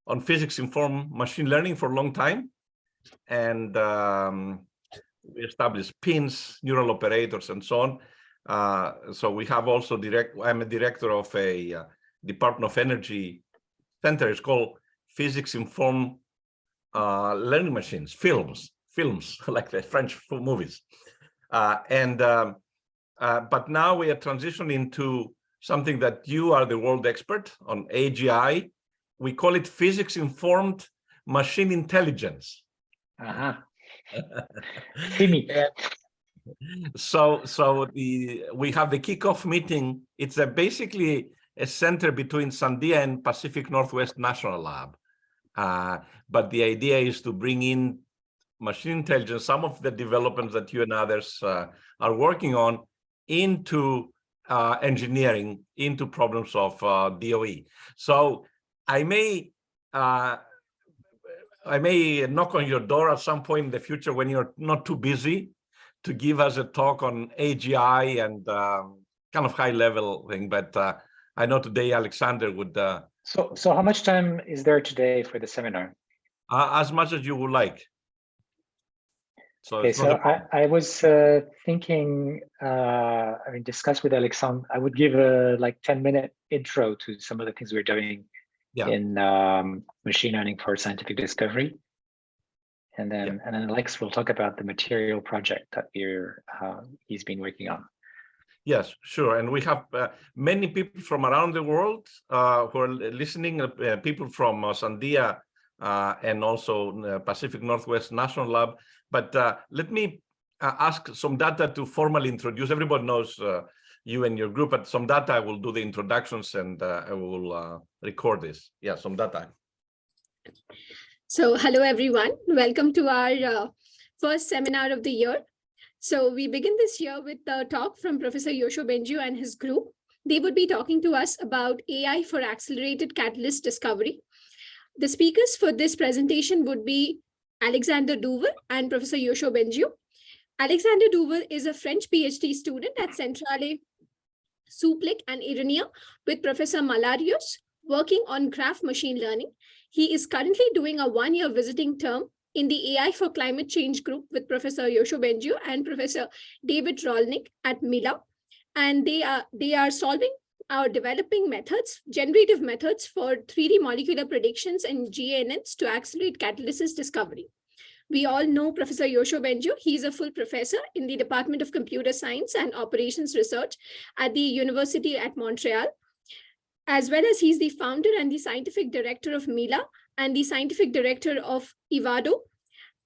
on physics-informed machine learning for a long time. And we established pins, neural operators, and so on. So we have also I'm a director of a Department of Energy center. It's called Physics-Informed Learning Machines, films like the French movies. But now we are transitioning into something that you are the world expert on, AGI. We call it physics-informed machine intelligence. So we have the kickoff meeting. It's basically a center between Sandia and Pacific Northwest National Lab. But the idea is to bring in machine intelligence, some of the developments that you and others are working on, into engineering, into problems of DOE. So I may knock on your door at some point in the future when you're not too busy to give us a talk on AGI and kind of high-level thing. But I know today Alexander would. So how much time is there today for the seminar? As much as you would like. So, okay, so I was thinking, discuss with Alexandre. I would give a 10-minute intro to some of the things we're doing in machine learning for scientific discovery, and then Alex will talk about the material project that he's been working on. Yes, sure. And we have many people from around the world who are listening. People from Sandia and also Pacific Northwest National Lab. But let me ask Somdata to formally introduce. Everybody knows you and your group, but Somdata, I will do the introductions and I will record this. Yeah, Somdata. So hello, everyone. Welcome to our first seminar of the year. So we begin this year with a talk from Professor Yoshua Bengio and his group. They would be talking to us about AI for accelerated catalyst discovery. The speakers for this presentation would be Alexandre Duval and Professor Yoshua Bengio. Alexandre Duval is a French PhD student at Centrale Supelec Inria with Professor Malarios, working on graph machine learning. He is currently doing a one-year visiting term in the AI for Climate Change group with Professor Yoshua Bengio and Professor David Rolnick at Mila. And they are solving or developing methods, generative methods for 3D molecular predictions and GNNs to accelerate catalysis discovery. We all know Professor Yoshua Bengio. He's a full professor in the Department of Computer Science and Operations Research at the Université de Montreal, as well as he's the founder and the scientific director of Mila and the scientific director of Ivado,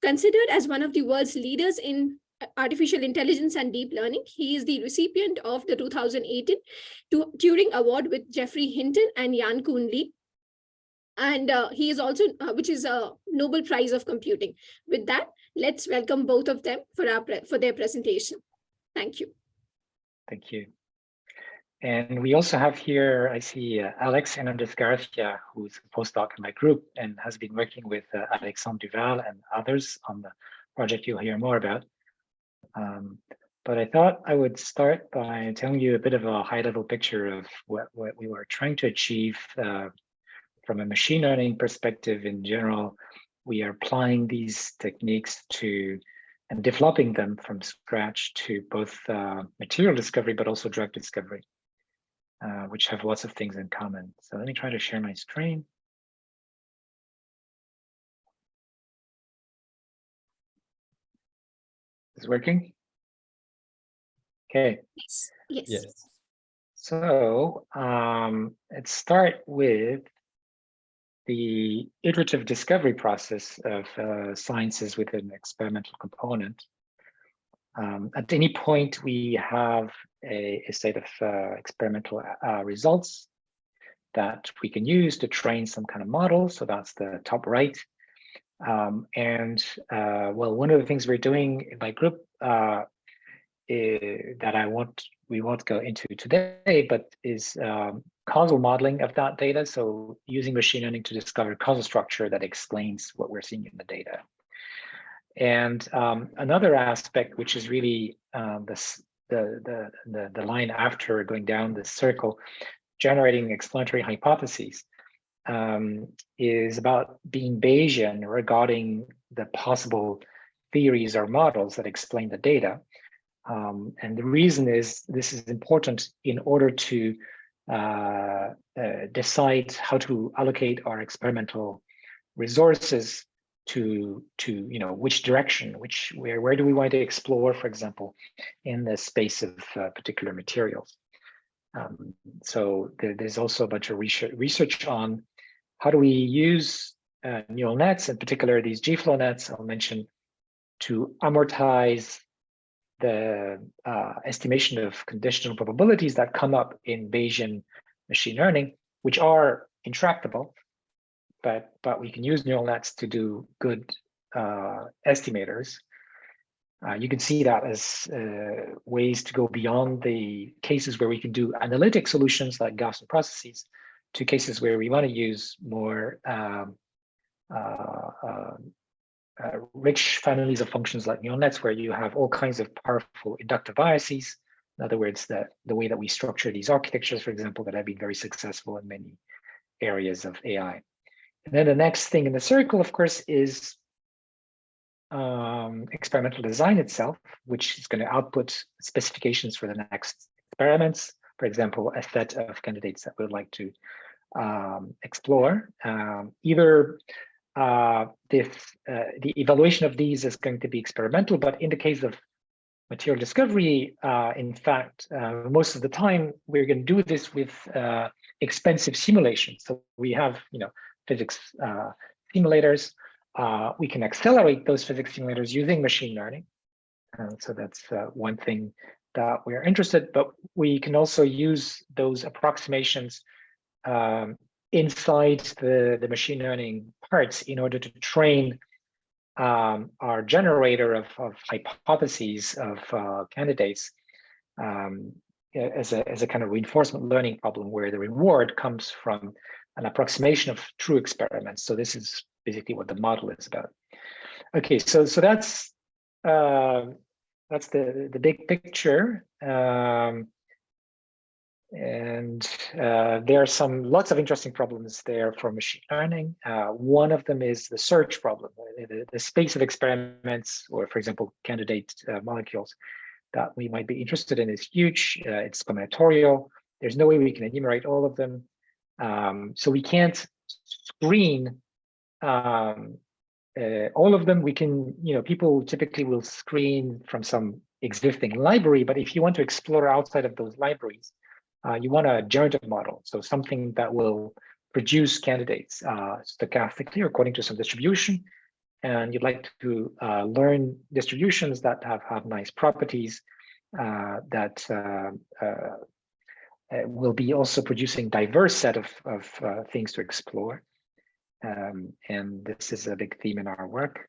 considered as one of the world's leaders in artificial intelligence and deep learning. He is the recipient of the 2018 Turing Award with Geoffrey Hinton and Yan Kun Lee. And he is also, which is a Nobel Prize of Computing. With that, let's welcome both of them for their presentation. Thank you. Thank you. And we also have here, I see Alex Hernandez Garcia, who's a postdoc in my group and has been working with Alexandre Duval and others on the project you'll hear more about. But I thought I would start by telling you a bit of a high-level picture of what we were trying to achieve from a machine learning perspective. In general, we are applying these techniques to and developing them from scratch to both material discovery, but also drug discovery, which have lots of things in common. So let me try to share my screen. Is it working? Okay. Yes. So let's start with the iterative discovery process of sciences with an experimental component. At any point, we have a set of experimental results that we can use to train some kind of model. So that's the top right. Well, one of the things we're doing in my group that we won't go into today, but is causal modeling of that data. So using machine learning to discover causal structure that explains what we're seeing in the data. And another aspect, which is really the line after going down the circle, generating explanatory hypotheses. is about being Bayesian regarding the possible theories or models that explain the data. And the reason is this is important in order to decide how to allocate our experimental resources to which direction, where do we want to explore, for example, in the space of particular materials. So there's also a bunch of research on how do we use neural nets, in particular these G-flow nets I'll mention, to amortize the estimation of conditional probabilities that come up in Bayesian machine learning, which are intractable, but we can use neural nets to do good estimators. You can see that as ways to go beyond the cases where we can do analytic solutions like Gaussian processes to cases where we want to use more rich families of functions like neural nets, where you have all kinds of powerful inductive biases. In other words, the way that we structure these architectures, for example, that have been very successful in many areas of AI. And then the next thing in the circle, of course, is experimental design itself, which is going to output specifications for the next experiments. For example, a set of candidates that we would like to explore. Either the evaluation of these is going to be experimental, but in the case of material discovery, in fact, most of the time we're going to do this with expensive simulations. So we have, physics simulators. We can accelerate those physics simulators using machine learning. So that's one thing that we're interested, but we can also use those approximations inside the machine learning parts in order to train our generator of hypotheses of candidates as a kind of reinforcement learning problem, where the reward comes from an approximation of true experiments. So this is basically what the model is about. Okay, so that's the big picture. And there are lots of interesting problems there for machine learning. One of them is the search problem. The space of experiments, or for example, candidate molecules that we might be interested in is huge. It's combinatorial. There's no way we can enumerate all of them. So we can't screen all of them. We can, people typically will screen from some existing library, but if you want to explore outside of those libraries, you want a generative model, so something that will produce candidates stochastically or according to some distribution. And you'd like to learn distributions that have nice properties that will be also producing diverse set of things to explore. And this is a big theme in our work.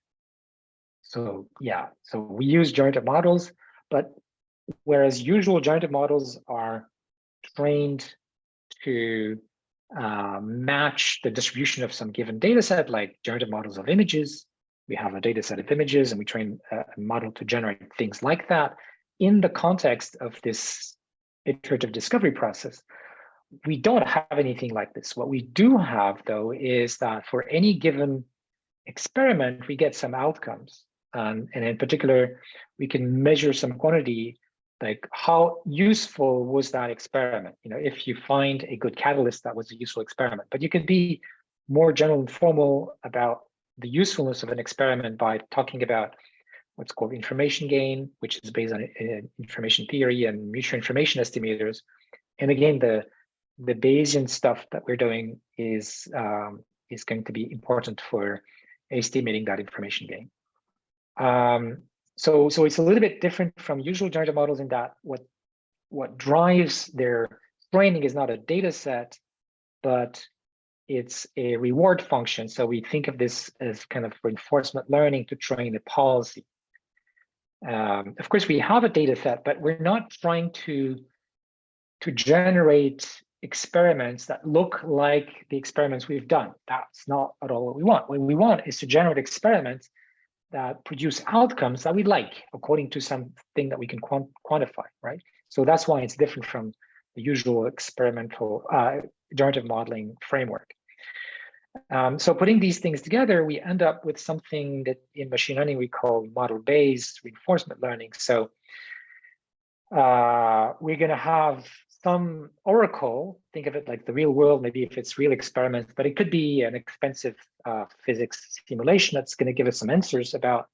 So yeah, so we use generative models, but whereas usual generative models are trained to match the distribution of some given data set, like generative models of images. We have a data set of images and we train a model to generate things like that. In the context of this iterative discovery process, we don't have anything like this. What we do have, though, is that for any given experiment, we get some outcomes. And in particular, we can measure some quantity, like how useful was that experiment? If you find a good catalyst, that was a useful experiment. But you can be more general and formal about the usefulness of an experiment by talking about what's called information gain, which is based on information theory and mutual information estimators. And again, the Bayesian stuff that we're doing is going to be important for estimating that information gain. So it's a little bit different from usual generative models in that what drives their training is not a data set, but it's a reward function. So we think of this as kind of reinforcement learning to train a policy. Of course, we have a data set, but we're not trying to generate experiments that look like the experiments we've done. That's not at all what we want. What we want is to generate experiments that produce outcomes that we like according to something that we can quantify, right? So that's why it's different from the usual experimental generative modeling framework. So putting these things together, we end up with something that in machine learning we call model-based reinforcement learning. So we're going to have some oracle, think of it like the real world, maybe if it's real experiments, but it could be an expensive physics simulation that's going to give us some answers about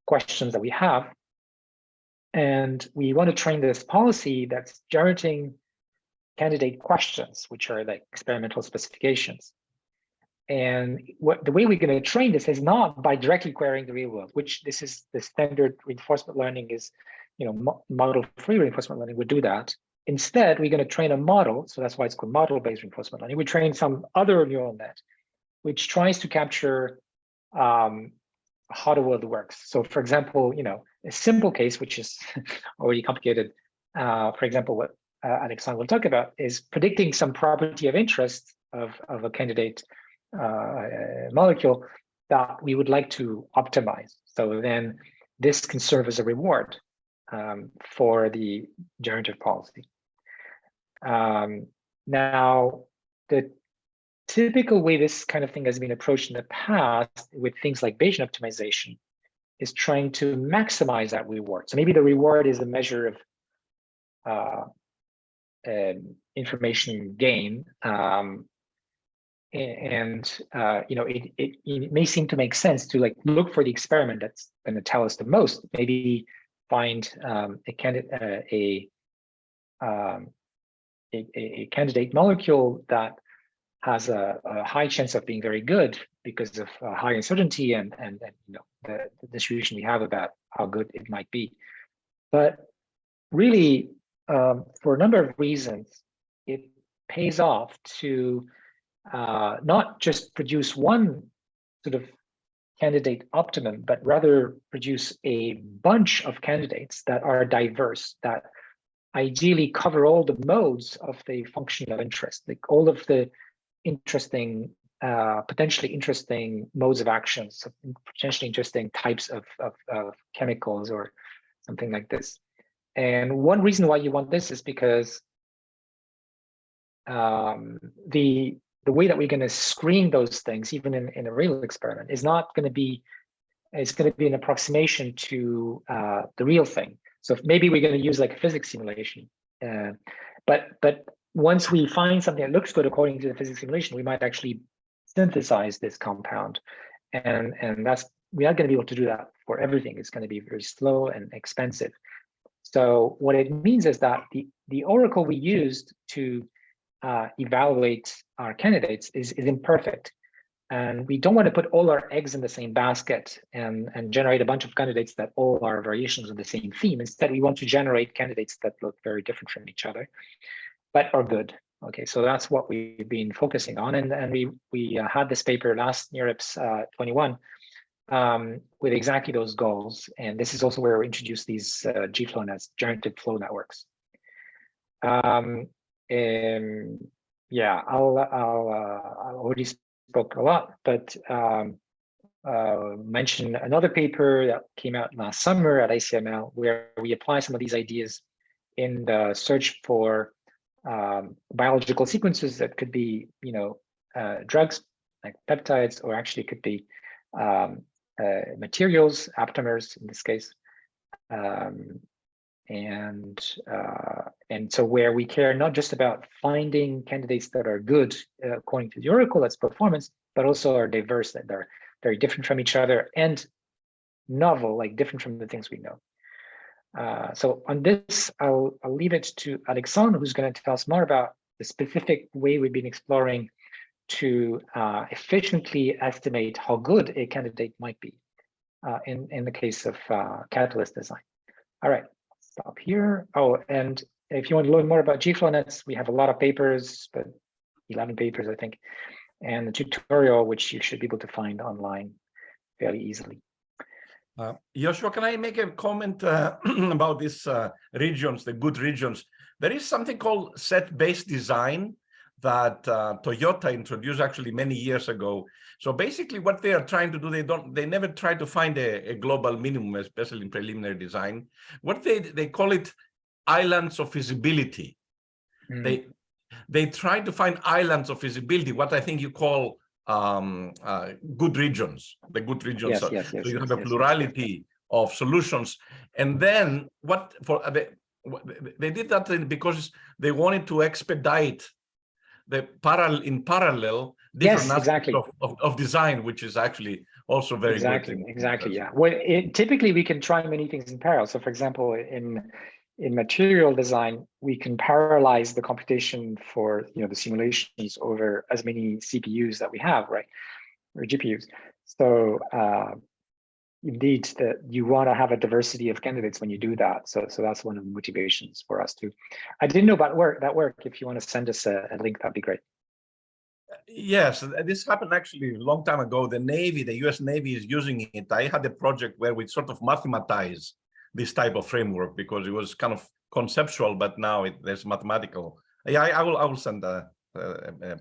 questions that we have. And we want to train this policy that's generating candidate questions, which are like experimental specifications. And the way we're going to train this is not by directly querying the real world, which this is the standard reinforcement learning is, model-free reinforcement learning would do that. Instead, we're going to train a model. So that's why it's called model-based reinforcement learning. We train some other neural net, which tries to capture how the world works. So for example, a simple case, which is already complicated, for example, what Alexandre will talk about is predicting some property of interest of a candidate molecule that we would like to optimize. So then this can serve as a reward for the generative policy. Now, the typical way this kind of thing has been approached in the past with things like Bayesian optimization is trying to maximize that reward. So maybe the reward is a measure of information gain, it may seem to make sense to look for the experiment that's going to tell us the most. Maybe find a candidate molecule that has a high chance of being very good because of high uncertainty and the distribution we have about how good it might be. But really, for a number of reasons, it pays off to not just produce one sort of candidate optimum, but rather produce a bunch of candidates that are diverse, that ideally cover all the modes of the function of interest, like all of the interesting, potentially interesting modes of actions, potentially interesting types of chemicals or something like this. And one reason why you want this is because the way that we're going to screen those things, even in a real experiment, is not going to be, it's going to be an approximation to the real thing. So maybe we're going to use like a physics simulation, but once we find something that looks good according to the physics simulation, we might actually synthesize this compound, and that's, we are going to be able to do that for everything. It's going to be very slow and expensive. So what it means is that the oracle we used to evaluate our candidates is imperfect. And we don't want to put all our eggs in the same basket and generate a bunch of candidates that all are variations of the same theme. Instead, we want to generate candidates that look very different from each other, but are good. Okay, so that's what we've been focusing on. And we had this paper last NeurIPS 21 with exactly those goals. And this is also where we introduced these GFlow nets, generative flow networks. Yeah, I'll already spoke a lot, but mention another paper that came out last summer at ICML, where we apply some of these ideas in the search for biological sequences that could be, drugs like peptides, or actually could be materials, aptamers in this case. And so where we care not just about finding candidates that are good according to the oracle, that's performance, but also are diverse, that they're very different from each other and novel, like different from the things we know. So on this, I'll leave it to Alexandre, who's going to tell us more about the specific way we've been exploring to efficiently estimate how good a candidate might be in the case of catalyst design. All right. Stop here. Oh, and if you want to learn more about GFlow nets, we have a lot of papers, but 11 papers, I think, and the tutorial, which you should be able to find online fairly easily. Yoshua, can I make a comment about these regions, the good regions? There is something called set-based design that Toyota introduced actually many years ago. So basically what they are trying to do, they never try to find a global minimum, especially in preliminary design. What they call it islands of feasibility. they try to find islands of feasibility, what I think you call good regions. The good regions. So you have a plurality of solutions. And then they did that because they wanted to expedite the parallel different aspects of design, which is actually also very good. Exactly. Yeah. Well, typically we can try many things in parallel. So, for example, in material design, we can parallelize the computation for the simulations over as many CPUs that we have, right, or GPUs. So indeed, that you want to have a diversity of candidates when you do that. So that's one of the motivations for us too. I didn't know about that work. If you want to send us a link, that'd be great. Yes, this happened actually a long time ago. The Navy, the US Navy is using it. I had a project where we sort of mathematize this type of framework because it was kind of conceptual, but now there's mathematical. Yeah, I will send a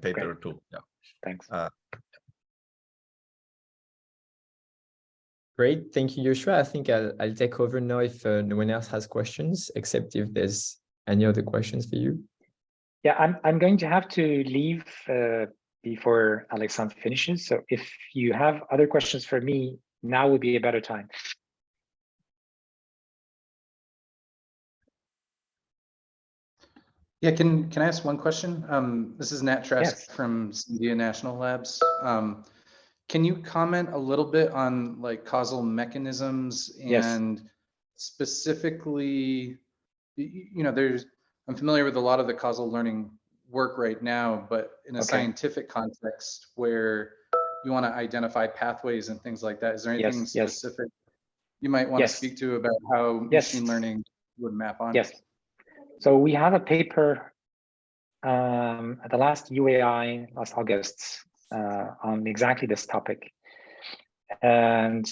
paper or two. Yeah. Thanks. Great, thank you, Yoshua. I think I'll take over now if no one else has questions, except if there's any other questions for you. Yeah, I'm going to have to leave before Alexandre finishes. So if you have other questions for me, now would be a better time. Yeah, can I ask one question? This is Nat Trask from India National Labs. Can you comment a little bit on like causal mechanisms and specifically, I'm familiar with a lot of the causal learning work right now, but in a scientific context where you want to identify pathways and things like that, is there anything specific you might want to speak to about how machine learning would map on? Yes. So we have a paper at the last UAI last August on exactly this topic. And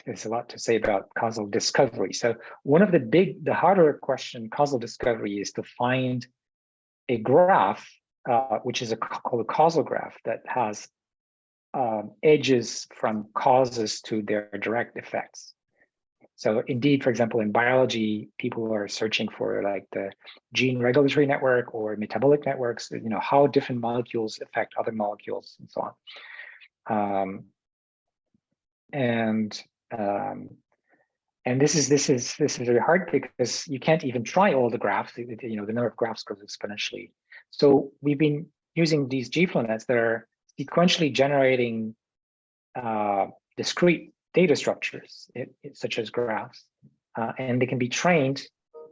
there's a lot to say about causal discovery. So one of the harder question causal discovery is to find a graph, which is called a causal graph that has edges from causes to their direct effects. So indeed, for example, in biology, people are searching for like the gene regulatory network or metabolic networks, how different molecules affect other molecules and so on. And this is very hard because you can't even try all the graphs. The number of graphs grows exponentially. So we've been using these GFlow nets that are sequentially generating discrete data structures, such as graphs, and they can be trained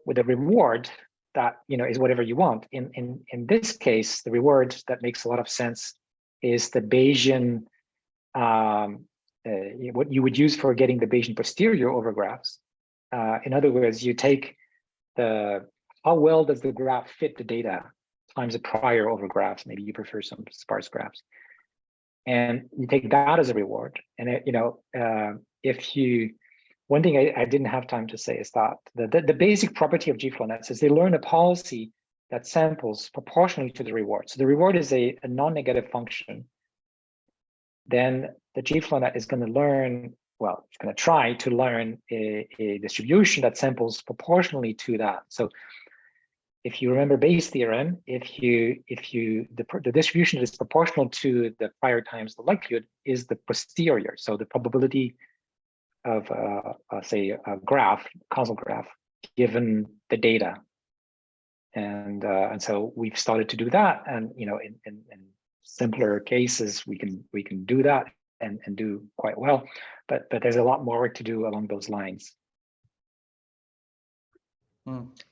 with a reward that is whatever you want. In this case, the reward that makes a lot of sense is the Bayesian, what you would use for getting the Bayesian posterior over graphs. In other words, you take how well does the graph fit the data times the prior over graphs. Maybe you prefer some sparse graphs. And you take that as a reward. And one thing I didn't have time to say is that the basic property of GFlow nets is they learn a policy that samples proportionally to the reward. So the reward is a non-negative function. Then the GFlow net is going to learn, it's going to try to learn a distribution that samples proportionally to that. So if you remember Bayes' theorem, the distribution that is proportional to the prior times the likelihood is the posterior. So the probability of say a graph, causal graph, given the data. And so we've started to do that. And in simpler cases, we can do that and do quite well. But there's a lot more work to do along those lines.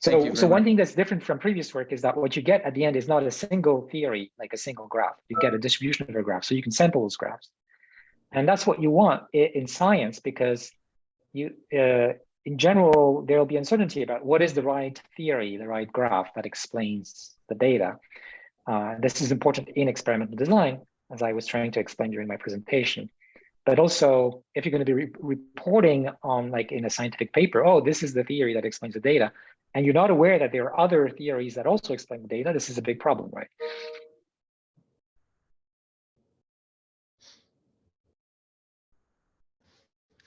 So one thing that's different from previous work is that what you get at the end is not a single theory, like a single graph. You get a distribution of a graph, so you can sample those graphs. And that's what you want in science, because in general, there'll be uncertainty about what is the right theory, the right graph that explains the data. This is important in experimental design, as I was trying to explain during my presentation. But also, if you're going to be reporting on, like in a scientific paper, oh, this is the theory that explains the data, and you're not aware that there are other theories that also explain the data, this is a big problem, right?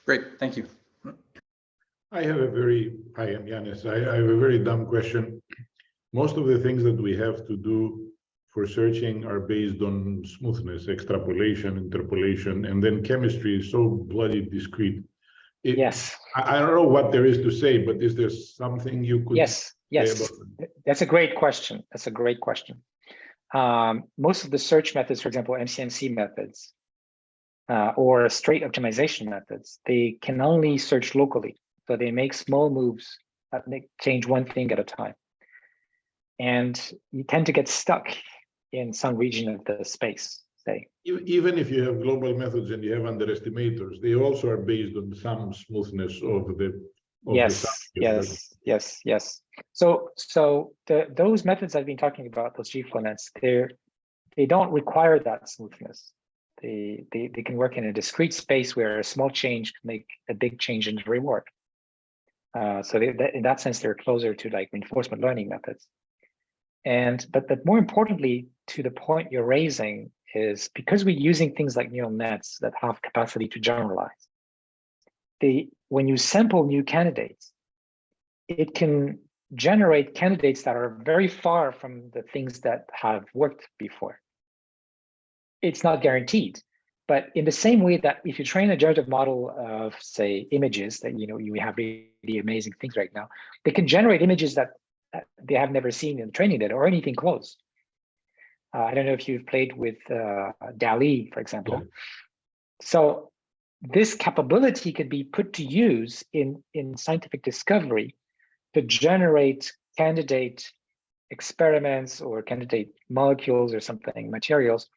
Great, thank you. I have a very, hi, I'm Yanis. I have a very dumb question. Most of the things that we have to do for searching are based on smoothness, extrapolation, interpolation, and then chemistry is so bloody discrete. Yes. I don't know what there is to say, but is there something you could Yes. That's a great question. That's a great question. Most of the search methods, for example, MCMC methods, or straight optimization methods, they can only search locally. So they make small moves that change one thing at a time. And you tend to get stuck in some region of the space, say. Even if you have global methods and you have underestimators, they also are based on some smoothness of the Yes. So those methods I've been talking about, those GFlow nets, they don't require that smoothness. They can work in a discrete space where a small change can make a big change in the reward. So in that sense, they're closer to like reinforcement learning methods. But more importantly, to the point you're raising is because we're using things like neural nets that have capacity to generalize. When you sample new candidates, it can generate candidates that are very far from the things that have worked before. It's not guaranteed, but in the same way that if you train a generative model of, say, images that you have really amazing things right now, they can generate images that they have never seen in training data or anything close. I don't know if you've played with DALL-E, for example. Yeah. So this capability could be put to use in scientific discovery to generate candidate experiments or candidate molecules or something, materials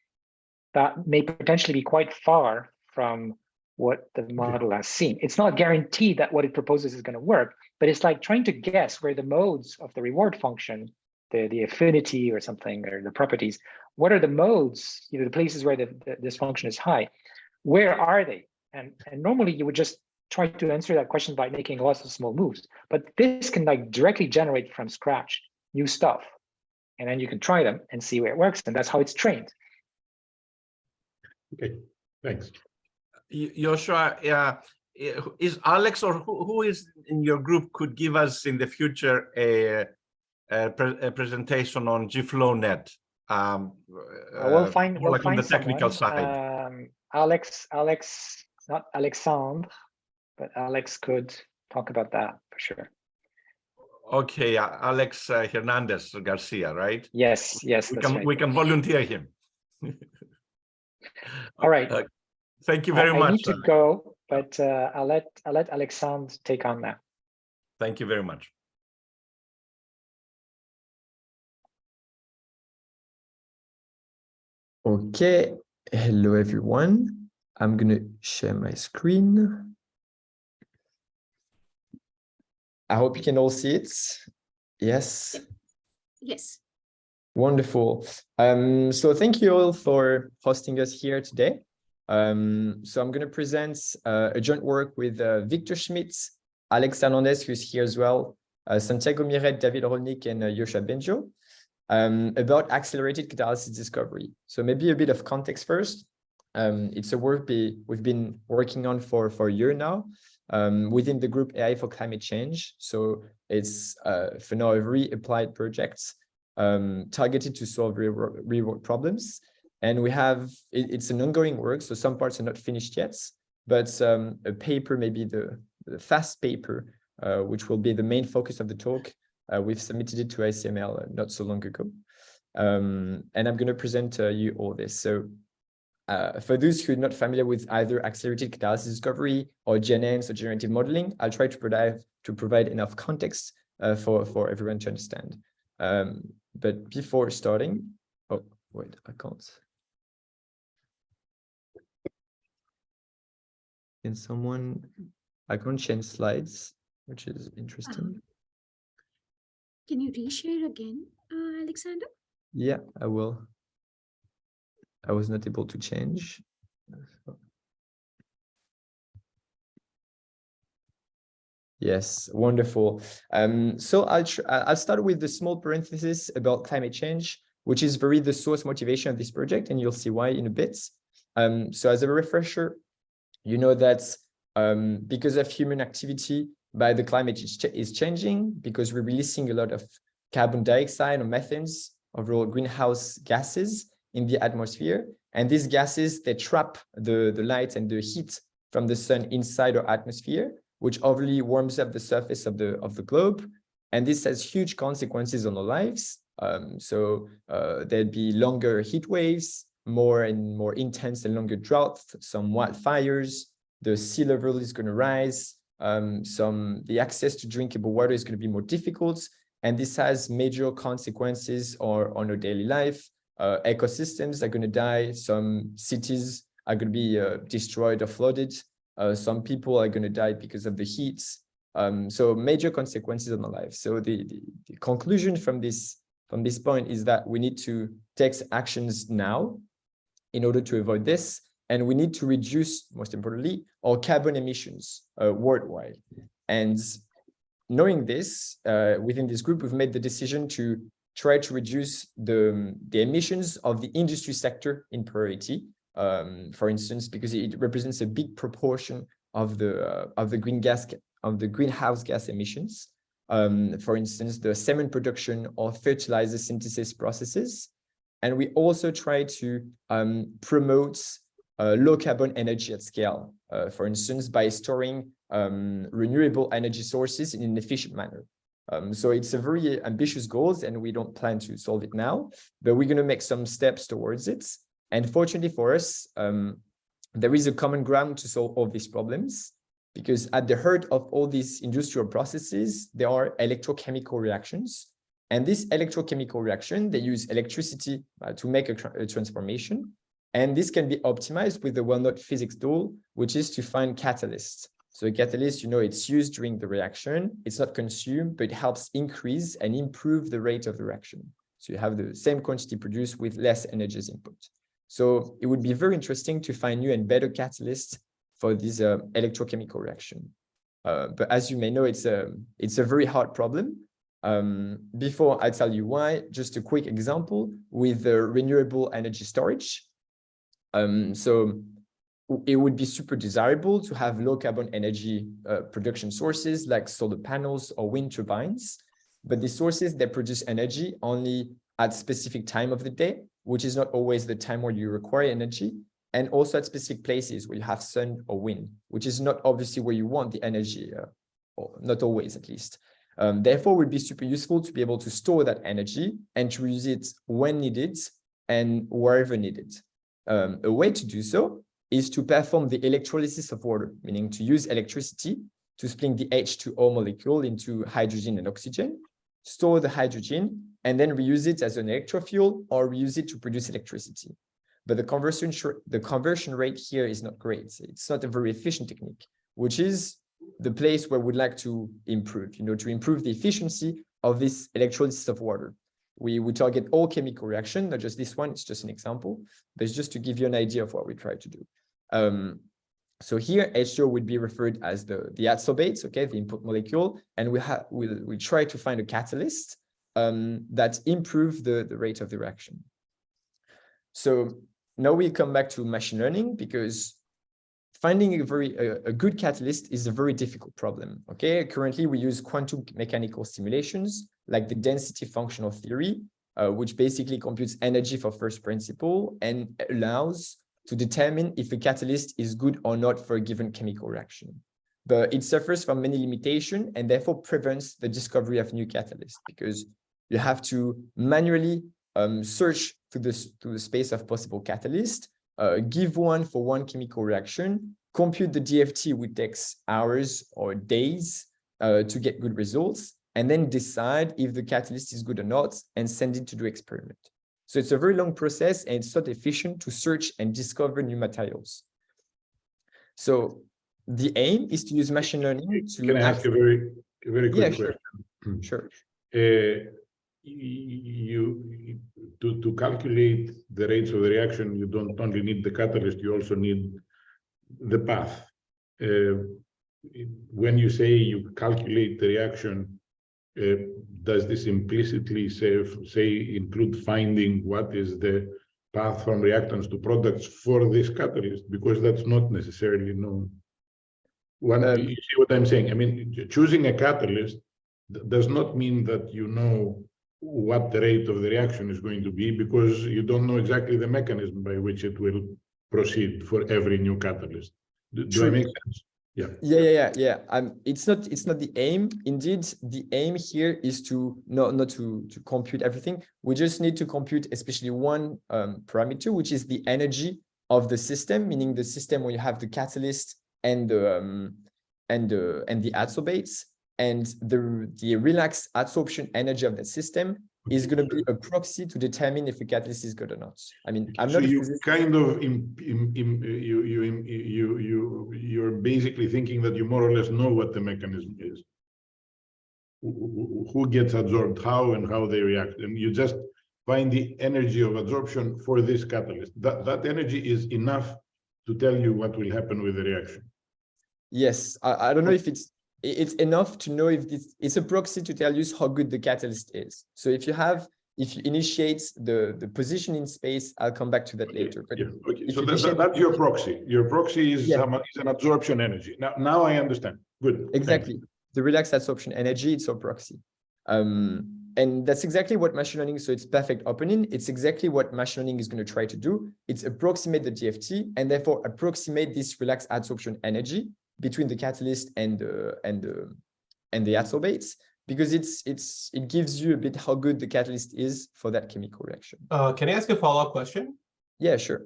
that may potentially be quite far from what the model has seen. It's not guaranteed that what it proposes is going to work, but it's like trying to guess where the modes of the reward function, the affinity or something, or the properties, what are the modes, the places where this function is high, where are they? And normally you would just try to answer that question by making lots of small moves, but this can like directly generate from scratch new stuff. And then you can try them and see where it works. And that's how it's trained. Okay, thanks. Yoshua, is Alex or who is in your group could give us in the future a presentation on GFlowNet? We'll find on the technical someone. side. Alex, not Alexandre, but Alex could talk about that for sure. Okay, Alex Hernandez Garcia, right? Yes, we can volunteer him. All right. Thank you very much. I need to go, but I'll let Alexandre take on now. Thank you very much. Okay, hello everyone. I'm gonna share my screen. I hope you can all see it. Yes. Yes. Wonderful. So thank you all for hosting us here today. So I'm going to present a joint work with Victor Schmitz, Alex Hernandez, who's here as well, Santiago Miret, David Rolnik, and Yoshua Bengio, about accelerated catalysis discovery. So maybe a bit of context first. It's a work we've been working on for a year now within the group AI for Climate Change. So it's for now a very applied project targeted to solve real-world problems. And we have, it's an ongoing work, so some parts are not finished yet, but a paper, maybe the fast paper, which will be the main focus of the talk. We've submitted it to ICML not so long ago. And I'm going to present you all this. So for those who are not familiar with either accelerated catalysis discovery or GNNs or generative modeling, I'll try to provide enough context for everyone to understand. But before starting, oh, wait, I can't. Can someone, I can't change slides, which is interesting. Can you reshare again, Alexander? Yeah, I will. I was not able to change. Yes, wonderful. So I'll start with the small parenthesis about climate change, which is very the source motivation of this project, and you'll see why in a bit. So as a refresher, you know that because of human activity, by the climate is changing, because we're releasing a lot of carbon dioxide or methanes, overall greenhouse gases in the atmosphere. And these gases, they trap the light and the heat from the sun inside our atmosphere, which overly warms up the surface of the globe. And this has huge consequences on our lives. There'd be longer heat waves, more and more intense and longer droughts, some wildfires, the sea level is going to rise, the access to drinkable water is going to be more difficult. And this has major consequences on our daily life. Ecosystems are going to die. Some cities are going to be destroyed or flooded. Some people are going to die because of the heat. So major consequences on our life. So the conclusion from this point is that we need to take actions now in order to avoid this. And we need to reduce, most importantly, our carbon emissions worldwide. And knowing this, within this group, we've made the decision to try to reduce the emissions of the industry sector in priority. For instance, because it represents a big proportion of the greenhouse gas emissions. For instance, the cement production or fertilizer synthesis processes. And we also try to promote low carbon energy at scale, for instance, by storing renewable energy sources in an efficient manner. So it's a very ambitious goal, and we don't plan to solve it now, but we're going to make some steps towards it. And fortunately for us, there is a common ground to solve all these problems, because at the heart of all these industrial processes, there are electrochemical reactions. And this electrochemical reaction, they use electricity to make a transformation. And this can be optimized with the well-known physics tool, which is to find catalysts. So a catalyst, it's used during the reaction. It's not consumed, but it helps increase and improve the rate of the reaction. So you have the same quantity produced with less energy as input. So it would be very interesting to find new and better catalysts for this electrochemical reaction. But as you may know, it's a very hard problem. Before I tell you why, just a quick example with renewable energy storage. So it would be super desirable to have low carbon energy production sources like solar panels or wind turbines. But the sources that produce energy only at specific time of the day, which is not always the time where you require energy, and also at specific places where you have sun or wind, which is not obviously where you want the energy, or not always at least. Therefore, it would be super useful to be able to store that energy and to use it when needed and wherever needed. A way to do so is to perform the electrolysis of water, meaning to use electricity to split the H2O molecule into hydrogen and oxygen, store the hydrogen, and then reuse it as an electrofuel or reuse it to produce electricity. But the conversion rate here is not great. It's not a very efficient technique, which is the place where we'd like to improve, to improve the efficiency of this electrolysis of water. We target all chemical reaction, not just this one, it's just an example, but it's just to give you an idea of what we try to do. So here, H2O would be referred as the adsorbate, okay, the input molecule, and we try to find a catalyst that improve the rate of the reaction. So now we come back to machine learning, because finding a good catalyst is a very difficult problem, okay? Currently, we use quantum mechanical simulations like the density functional theory, which basically computes energy for first principle and allows to determine if a catalyst is good or not for a given chemical reaction. But it suffers from many limitations and therefore prevents the discovery of new catalysts, because you have to manually search through the space of possible catalysts, give one for one chemical reaction, compute the DFT, which takes hours or days to get good results, and then decide if the catalyst is good or not and send it to do experiment. So it's a very long process, and it's not efficient to search and discover new materials. So the aim is to use machine learning to— Can I ask a very quick question? Sure. To calculate the rates of the reaction, you don't only need the catalyst, you also need the path. When you say you calculate the reaction, does this implicitly say include finding what is the path from reactants to products for this catalyst? Because that's not necessarily known. You see what I'm saying? I mean, choosing a catalyst does not mean that you know what the rate of the reaction is going to be, because you don't know exactly the mechanism by which it will proceed for every new catalyst. Do I make sense? Yeah. It's not the aim. Indeed, the aim here is to not to compute everything. We just need to compute especially one parameter, which is the energy of the system, meaning the system where you have the catalyst and the adsorbates, and the relaxed adsorption energy of the system is going to be a proxy to determine if a catalyst is good or not. I mean, I'm not. You kind of you're basically thinking that you more or less know what the mechanism is, who gets adsorbed, how, and how they react, and you just find the energy of adsorption for this catalyst. That energy is enough to tell you what will happen with the reaction. Yes, I don't know if it's enough to know if it's a proxy to tell you how good the catalyst is. So if you initiate the position in space, I'll come back to that later. But okay. So that's your proxy. Your proxy is an absorption energy. Now I understand. Good. Exactly. The relaxed adsorption energy, it's our proxy. And that's exactly what machine learning, so it's perfect opening. It's exactly what machine learning is going to try to do. It's approximate the DFT and therefore approximate this relaxed adsorption energy between the catalyst and the adsorbates, because it gives you a bit how good the catalyst is for that chemical reaction. Can I ask a follow-up question? Yeah, sure.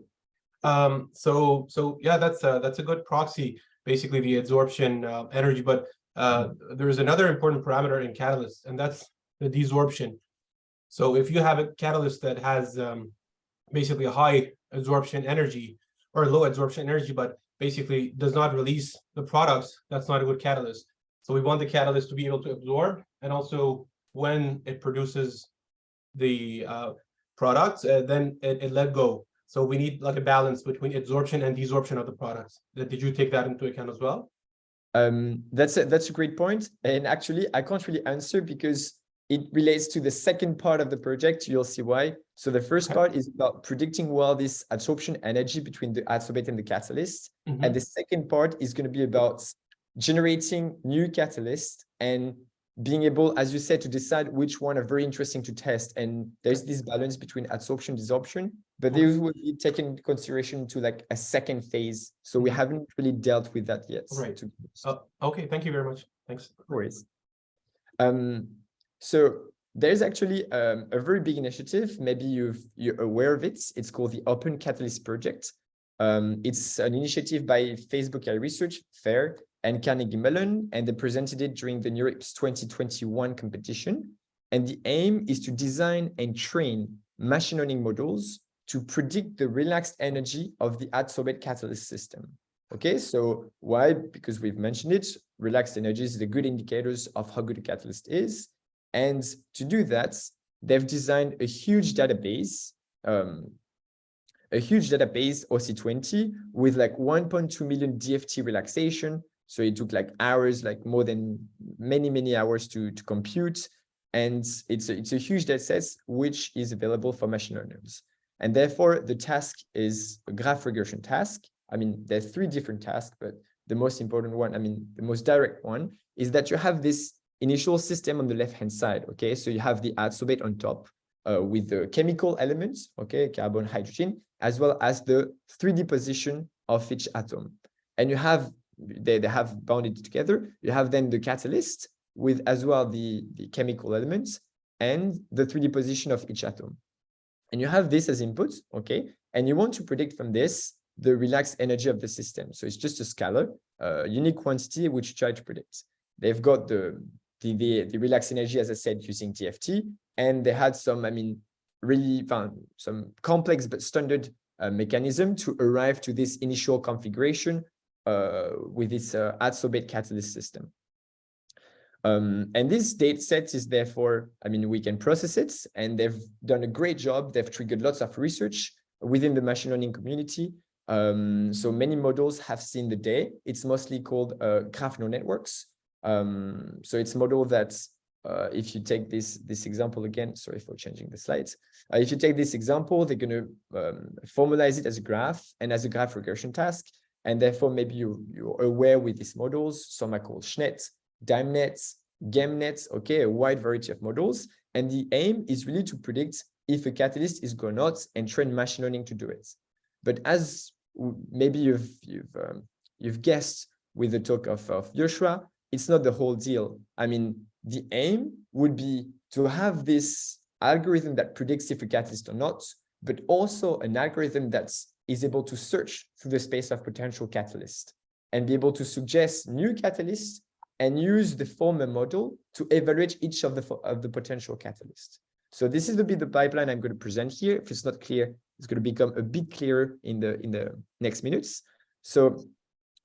So yeah, that's a good proxy, basically the adsorption energy. But there's another important parameter in catalysts, and that's the desorption. So if you have a catalyst that has basically a high adsorption energy or low adsorption energy, but basically does not release the products, that's not a good catalyst. So we want the catalyst to be able to absorb, and also when it produces the products, then it let go. So we need like a balance between absorption and desorption of the products. Did you take that into account as well? That's a great point. And actually, I can't really answer because it relates to the second part of the project. You'll see why. So the first part is about predicting well this adsorption energy between the adsorbate and the catalyst. And the second part is going to be about generating new catalysts and being able, as you said, to decide which one are very interesting to test. And there's this balance between adsorption, desorption, but these will be taken into consideration to like a second phase. So we haven't really dealt with that yet. Right. Okay. Thank you very much. Thanks. No worries. So there's actually a very big initiative. Maybe you're aware of it. It's called the Open Catalyst Project. It's an initiative by Facebook AI Research, FAIR, and Carnegie Mellon, and they presented it during the NeurIPS 2021 competition. And the aim is to design and train machine learning models to predict the relaxed energy of the adsorbate catalyst system. Okay, so why? Because we've mentioned it, relaxed energy is the good indicators of how good a catalyst is. And to do that, they've designed a huge database, OC20, with like 1.2 million DFT relaxation. So it took like hours, like more than many hours to compute. And it's a huge data set, which is available for machine learners. And therefore, the task is a graph regression task. I mean, there's 3 different tasks, but the most important one, I mean, the most direct one is that you have this initial system on the left-hand side, okay? So you have the adsorbate on top with the chemical elements, okay, carbon, hydrogen, as well as the 3D position of each atom. And you have, they have bounded together. You have then the catalyst with as well the chemical elements and the 3D position of each atom. And you have this as input, okay? And you want to predict from this the relaxed energy of the system. So it's just a scalar, unique quantity which you try to predict. They've got the relaxed energy, as I said, using DFT, and they had some, I mean, really found some complex but standard mechanism to arrive to this initial configuration with this adsorbate catalyst system. And this data set is therefore, I mean, we can process it, and they've done a great job. They've triggered lots of research within the machine learning community. So many models have seen the day. It's mostly called graph neural networks. So it's a model that if you take this example again, sorry for changing the slides. If you take this example, they're going to formalize it as a graph and as a graph regression task. And therefore, maybe you're aware with these models. Some are called SNET, DimeNet, GameNet, okay, a wide variety of models. And the aim is really to predict if a catalyst is going out and train machine learning to do it. But as maybe you've guessed with the talk of Yoshua, it's not the whole deal. I mean, the aim would be to have this algorithm that predicts if a catalyst or not, but also an algorithm that is able to search through the space of potential catalysts and be able to suggest new catalysts and use the former model to evaluate each of the potential catalysts. So this is the pipeline I'm going to present here. If it's not clear, it's going to become a bit clearer in the next minutes. So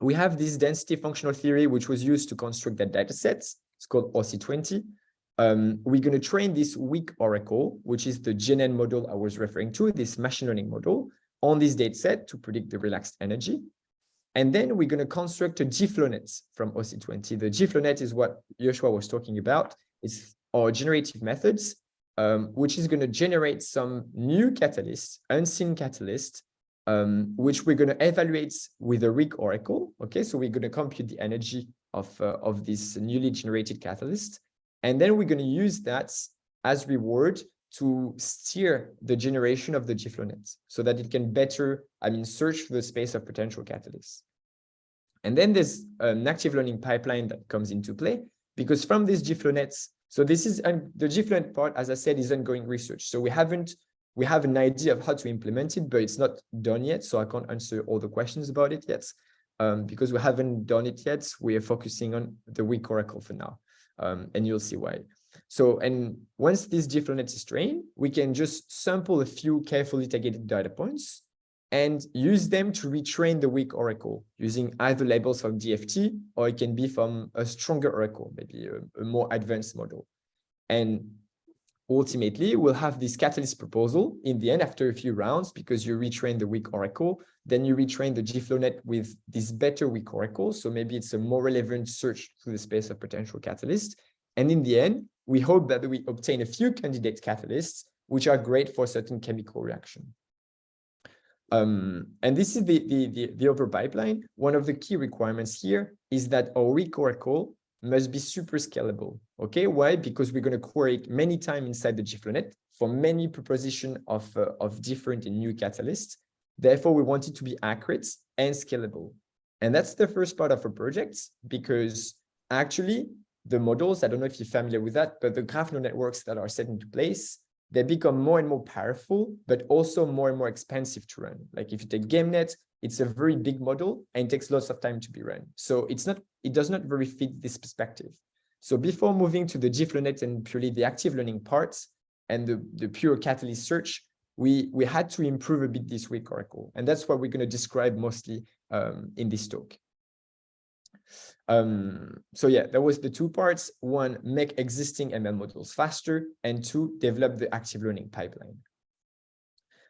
we have this density functional theory, which was used to construct that data set. It's called OC20. We're going to train this weak oracle, which is the GNN model I was referring to, this machine learning model, on this data set to predict the relaxed energy. And then we're going to construct a GFlowNet from OC20. The GFlowNet is what Yoshua was talking about. It's our generative methods, which is going to generate some new catalysts, unseen catalysts, which we're going to evaluate with a weak oracle. Okay, so we're going to compute the energy of this newly generated catalyst. And then we're going to use that as reward to steer the generation of the GFlowNet so that it can better, search for the space of potential catalysts. And then there's an active learning pipeline that comes into play, because from these GFlowNets, so this is the GFlowNet part, as I said, is ongoing research. So we have an idea of how to implement it, but it's not done yet. So I can't answer all the questions about it yet, because we haven't done it yet. We are focusing on the weak oracle for now, and you'll see why. So, and once this GFlowNet is trained, we can just sample a few carefully targeted data points and use them to retrain the weak oracle using either labels from DFT, or it can be from a stronger oracle, maybe a more advanced model. And ultimately, we'll have this catalyst proposal in the end after a few rounds, because you retrain the weak oracle, then you retrain the GFlowNet with this better weak oracle. So maybe it's a more relevant search through the space of potential catalysts. And in the end, we hope that we obtain a few candidate catalysts, which are great for certain chemical reaction. And this is the over pipeline. One of the key requirements here is that our weak oracle must be super scalable. Okay, why? Because we're going to query many times inside the GFlowNet for many propositions of different and new catalysts. Therefore, we want it to be accurate and scalable. And that's the first part of our project, because actually the models, I don't know if you're familiar with that, but the graph neural networks that are set into place, they become more and more powerful, but also more and more expensive to run. Like if you take GameNet, it's a very big model and it takes lots of time to be run. So it does not very fit this perspective. So before moving to the GFlowNet and purely the active learning parts and the pure catalyst search, we had to improve a bit this weak oracle. And that's what we're going to describe mostly in this talk. So yeah, that was the two parts. One, make existing ML models faster, and two, develop the active learning pipeline.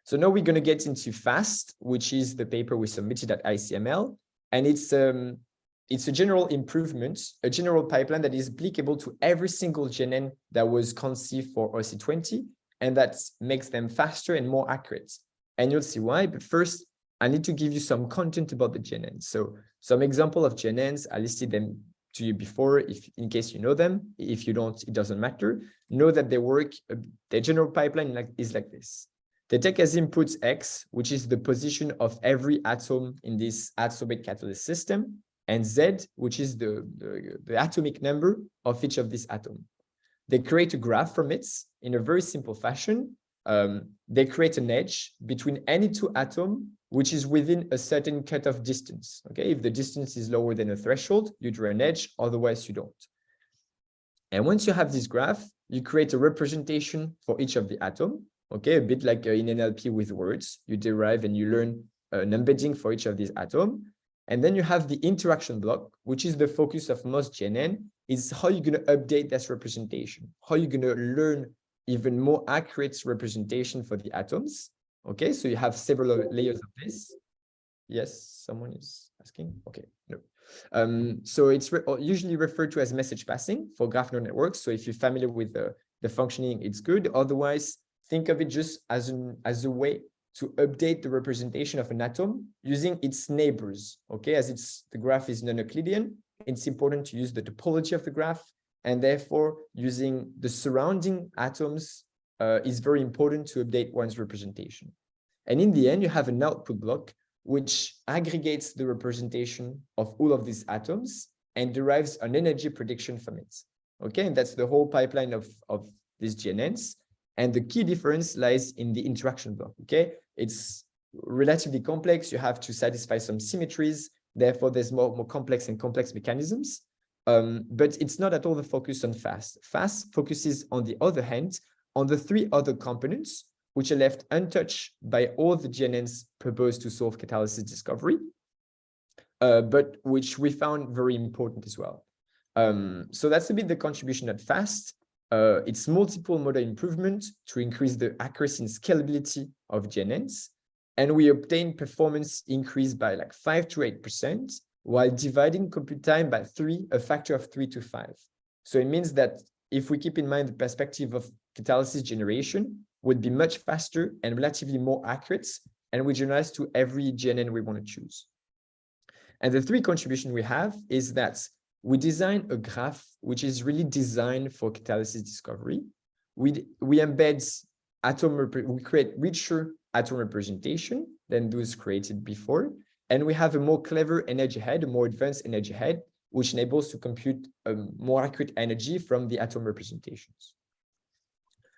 So now we're going to get into FAST, which is the paper we submitted at ICML. And it's a general improvement, a general pipeline that is applicable to every single GNN that was conceived for OC20, and that makes them faster and more accurate. And you'll see why. But first, I need to give you some content about the GNNs. So some example of GNNs, I listed them to you before, in case you know them. If you don't, it doesn't matter. Know that they work, the general pipeline is like this. They take as inputs X, which is the position of every atom in this atomic catalyst system, and Z, which is the atomic number of each of these atoms. They create a graph from it in a very simple fashion. They create an edge between any two atoms, which is within a certain cutoff distance. Okay, if the distance is lower than a threshold, you draw an edge, otherwise you don't. And once you have this graph, you create a representation for each of the atom. Okay, a bit like in NLP with words, you derive and you learn an embedding for each of these atoms. And then you have the interaction block, which is the focus of most GNN, is how you're going to update this representation, how you're going to learn even more accurate representation for the atoms. Okay, so you have several layers of this. Yes, someone is asking. Okay, no. So it's usually referred to as message passing for graph neural networks. So if you're familiar with the functioning, it's good. Otherwise, think of it just as a way to update the representation of an atom using its neighbors. Okay, as the graph is non-Euclidean, it's important to use the topology of the graph, and therefore using the surrounding atoms is very important to update one's representation. And in the end, you have an output block which aggregates the representation of all of these atoms and derives an energy prediction from it. Okay, and that's the whole pipeline of these GNNs. And the key difference lies in the interaction block. Okay, it's relatively complex. You have to satisfy some symmetries. Therefore, there's more complex mechanisms. But it's not at all the focus on FAST. FAST focuses, on the other hand, on the three other components, which are left untouched by all the GNNs proposed to solve catalysis discovery, but which we found very important as well. So that's a bit the contribution at FAST. It's multiple model improvement to increase the accuracy and scalability of GNNs. And we obtain performance increase by like 5 to 8%, while dividing compute time by a factor of 3 to 5. So it means that if we keep in mind the perspective of catalysis generation, would be much faster and relatively more accurate, and we generalize to every GNN we want to choose. And the three contributions we have is that we design a graph which is really designed for catalysis discovery. We embed we create richer atom representation than those created before, and we have a more clever energy head, a more advanced energy head, which enables to compute a more accurate energy from the atom representations.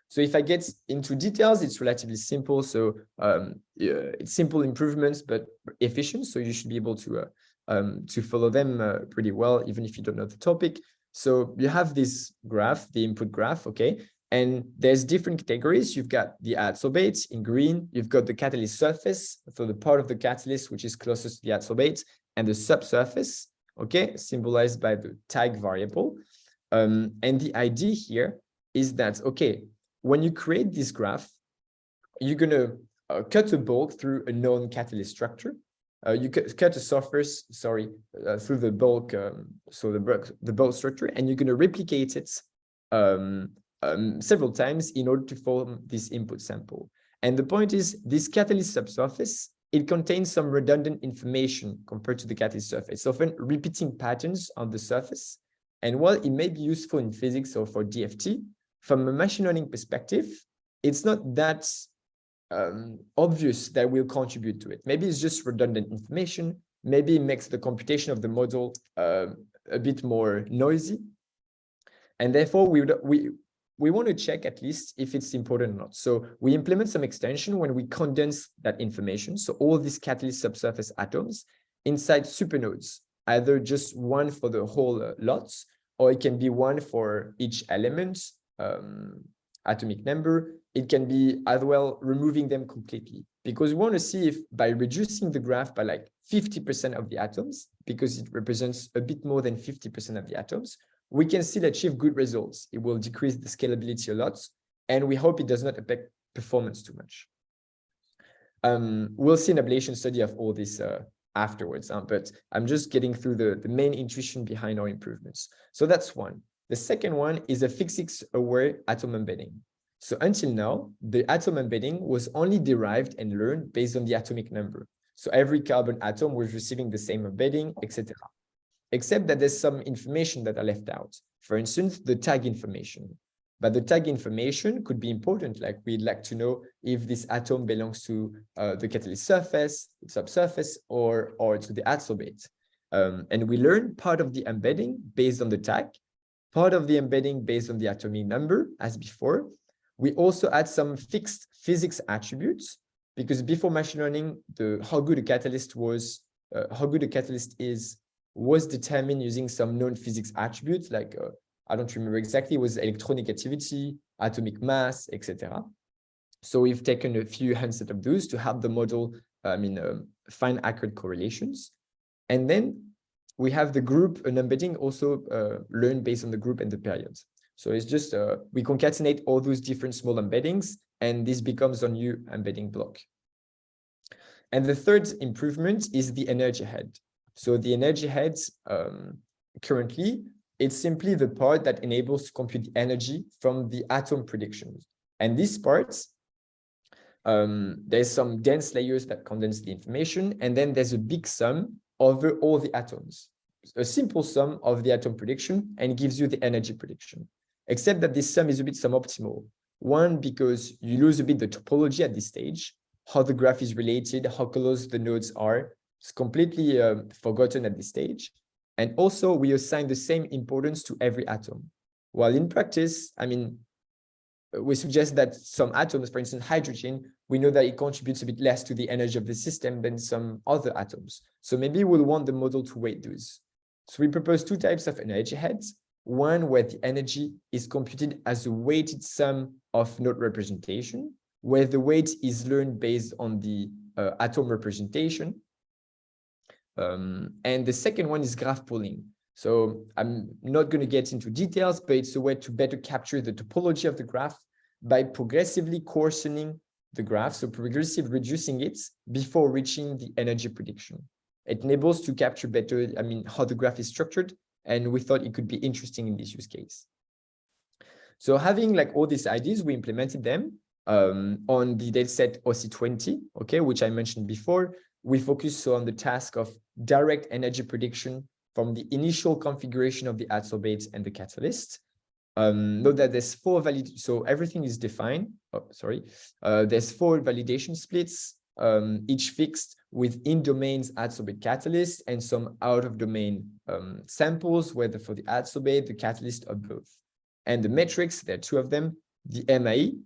So if I get into details, it's relatively simple. So it's simple improvements, but efficient. So you should be able to follow them pretty well, even if you don't know the topic. So you have this graph, the input graph, okay? And there's different categories. You've got the adsorbate in green. You've got the catalyst surface, so the part of the catalyst which is closest to the adsorbate, and the subsurface, okay, symbolized by the tag variable. And the idea here is that, okay, when you create this graph, you're going to cut a bulk through a known catalyst structure. You cut a surface, through the bulk, so the bulk structure, and you're going to replicate it several times in order to form this input sample. And the point is, this catalyst subsurface, it contains some redundant information compared to the catalyst surface, often repeating patterns on the surface. And while it may be useful in physics or for DFT, from a machine learning perspective, it's not that obvious that will contribute to it. Maybe it's just redundant information. Maybe it makes the computation of the model a bit more noisy. And therefore, we want to check at least if it's important or not. So we implement some extension when we condense that information. So all these catalyst subsurface atoms inside supernodes, either just one for the whole lot, or it can be one for each element, atomic number. It can be as well removing them completely, because we want to see if by reducing the graph by like 50% of the atoms, because it represents a bit more than 50% of the atoms, we can still achieve good results. It will decrease the scalability a lot, and we hope it does not affect performance too much. We'll see an ablation study of all this afterwards, but I'm just getting through the main intuition behind our improvements. So that's one. The second one is a physics-aware atom embedding. So until now, the atom embedding was only derived and learned based on the atomic number. So every carbon atom was receiving the same embedding, etc. Except that there's some information that are left out. For instance, the tag information. But the tag information could be important, like we'd like to know if this atom belongs to the catalyst surface, subsurface, or to the adsorbate. And we learn part of the embedding based on the tag, part of the embedding based on the atomic number, as before. We also add some fixed physics attributes, because before machine learning, how good a catalyst is was determined using some known physics attributes, like I don't remember exactly, it was electronegativity, atomic mass, etc. So we've taken a few handset of those to help the model find accurate correlations. And then we have the group, an embedding also learned based on the group and the period. So it's just, we concatenate all those different small embeddings, and this becomes a new embedding block. And the third improvement is the energy head. So the energy head, currently, it's simply the part that enables to compute the energy from the atom predictions. And this part, There's some dense layers that condense the information, and then there's a big sum over all the atoms. A simple sum of the atom prediction, and it gives you the energy prediction. Except that this sum is a bit suboptimal. One, because you lose a bit the topology at this stage, how the graph is related, how close the nodes are. It's completely forgotten at this stage. And also, we assign the same importance to every atom. While in practice, I mean, we suggest that some atoms, for instance, hydrogen, we know that it contributes a bit less to the energy of the system than some other atoms. So maybe we'll want the model to weight those. So we propose two types of energy heads. One where the energy is computed as a weighted sum of node representation, where the weight is learned based on the atom representation. And the second one is graph pooling. So I'm not going to get into details, but it's a way to better capture the topology of the graph by progressively coarsening the graph, so progressively reducing it before reaching the energy prediction. It enables to capture better, I mean, how the graph is structured, and we thought it could be interesting in this use case. So having like all these ideas, we implemented them on the dataset OC20, okay, which I mentioned before. We focused on the task of direct energy prediction from the initial configuration of the adsorbate and the catalyst. Note that there's so everything is defined. Oh, sorry. There's 4 validation splits, each fixed with in-domains adsorbate catalyst and some out-of-domain samples, whether for the adsorbate, the catalyst, or both. And the metrics, there are 2 of them, the MAE,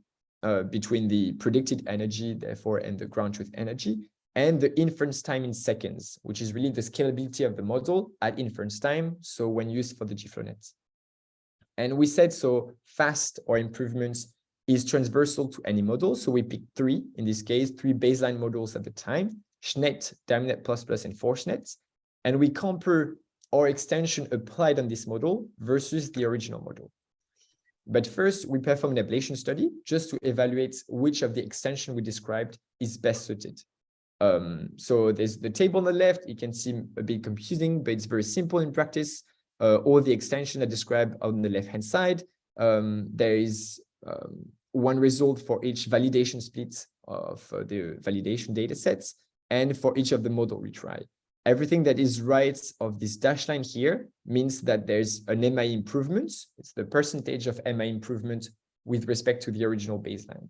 between the predicted energy, therefore, and the ground truth energy, and the inference time in seconds, which is really the scalability of the model at inference time, so when used for the GFlowNet. And we said, so fast or improvements is transversal to any model. So we picked 3, in this case, 3 baseline models at the time, SCHNET, DiamNet++, and ForceNet. And we compare our extension applied on this model versus the original model. But first, we perform an ablation study just to evaluate which of the extension we described is best suited. So there's the table on the left. It can seem a bit confusing, but it's very simple in practice. All the extension I described on the left-hand side. There is one result for each validation split of the validation data sets and for each of the model retry. Everything that is right of this dashed line here means that there's an MI improvement. It's the percentage of MI improvement with respect to the original baseline.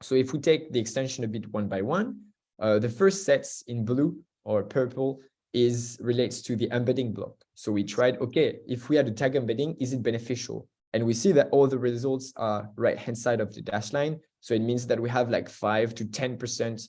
So if we take the extension a bit one by one, the first sets in blue or purple relates to the embedding block. So we tried, okay, if we had a tag embedding, is it beneficial? And we see that all the results are right-hand side of the dash line. So it means that we have like 5 to 10%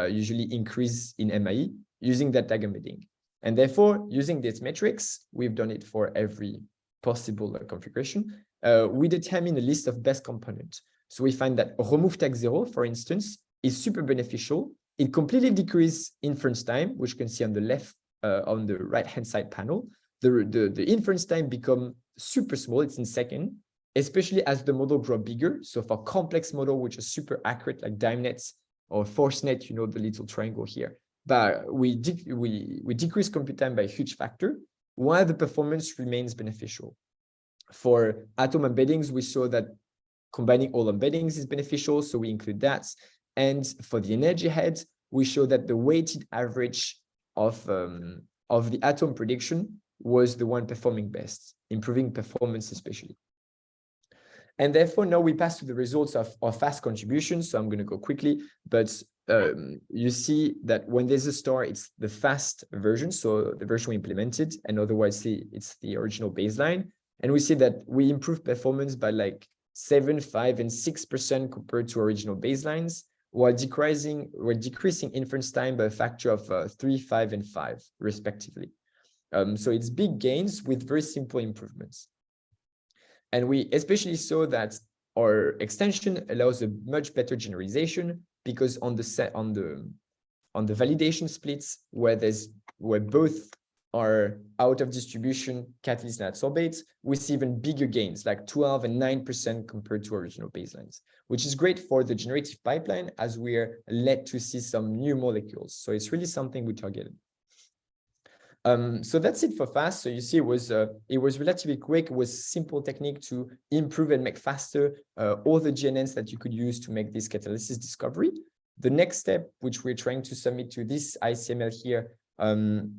usually increase in MIE using that tag embedding. And therefore, using these metrics, we've done it for every possible configuration. We determine a list of best components. So we find that remove tag 0, for instance, is super beneficial. It completely decreases inference time, which you can see on the left, on the right-hand side panel. The inference time become super small, it's in second, especially as the model grow bigger. So for complex model, which is super accurate, like DiamNet or ForceNet, you know, the little triangle here. But we decrease compute time by a huge factor, while the performance remains beneficial. For atom embeddings, we saw that combining all embeddings is beneficial, so we include that. And for the energy head, we show that the weighted average of the atom prediction was the one performing best, improving performance especially. And therefore, now we pass to the results of our fast contribution. So I'm going to go quickly, but you see that when there's a star, it's the fast version, so the version we implemented, and otherwise it's the original baseline. And we see that we improve performance by like 7, 5, and 6% compared to original baselines, while decreasing inference time by a factor of 3, 5, and 5, respectively. So it's big gains with very simple improvements. And we especially saw that our extension allows a much better generalization, because on the validation splits where both are out of distribution, catalyst and adsorbate, we see even bigger gains, like 12 and 9% compared to original baselines, which is great for the generative pipeline as we're led to see some new molecules. So it's really something we targeted. So that's it for fast. So you see, it was relatively quick. It was simple technique to improve and make faster all the GNNs that you could use to make this catalysis discovery. The next step, which we're trying to submit to this ICML here,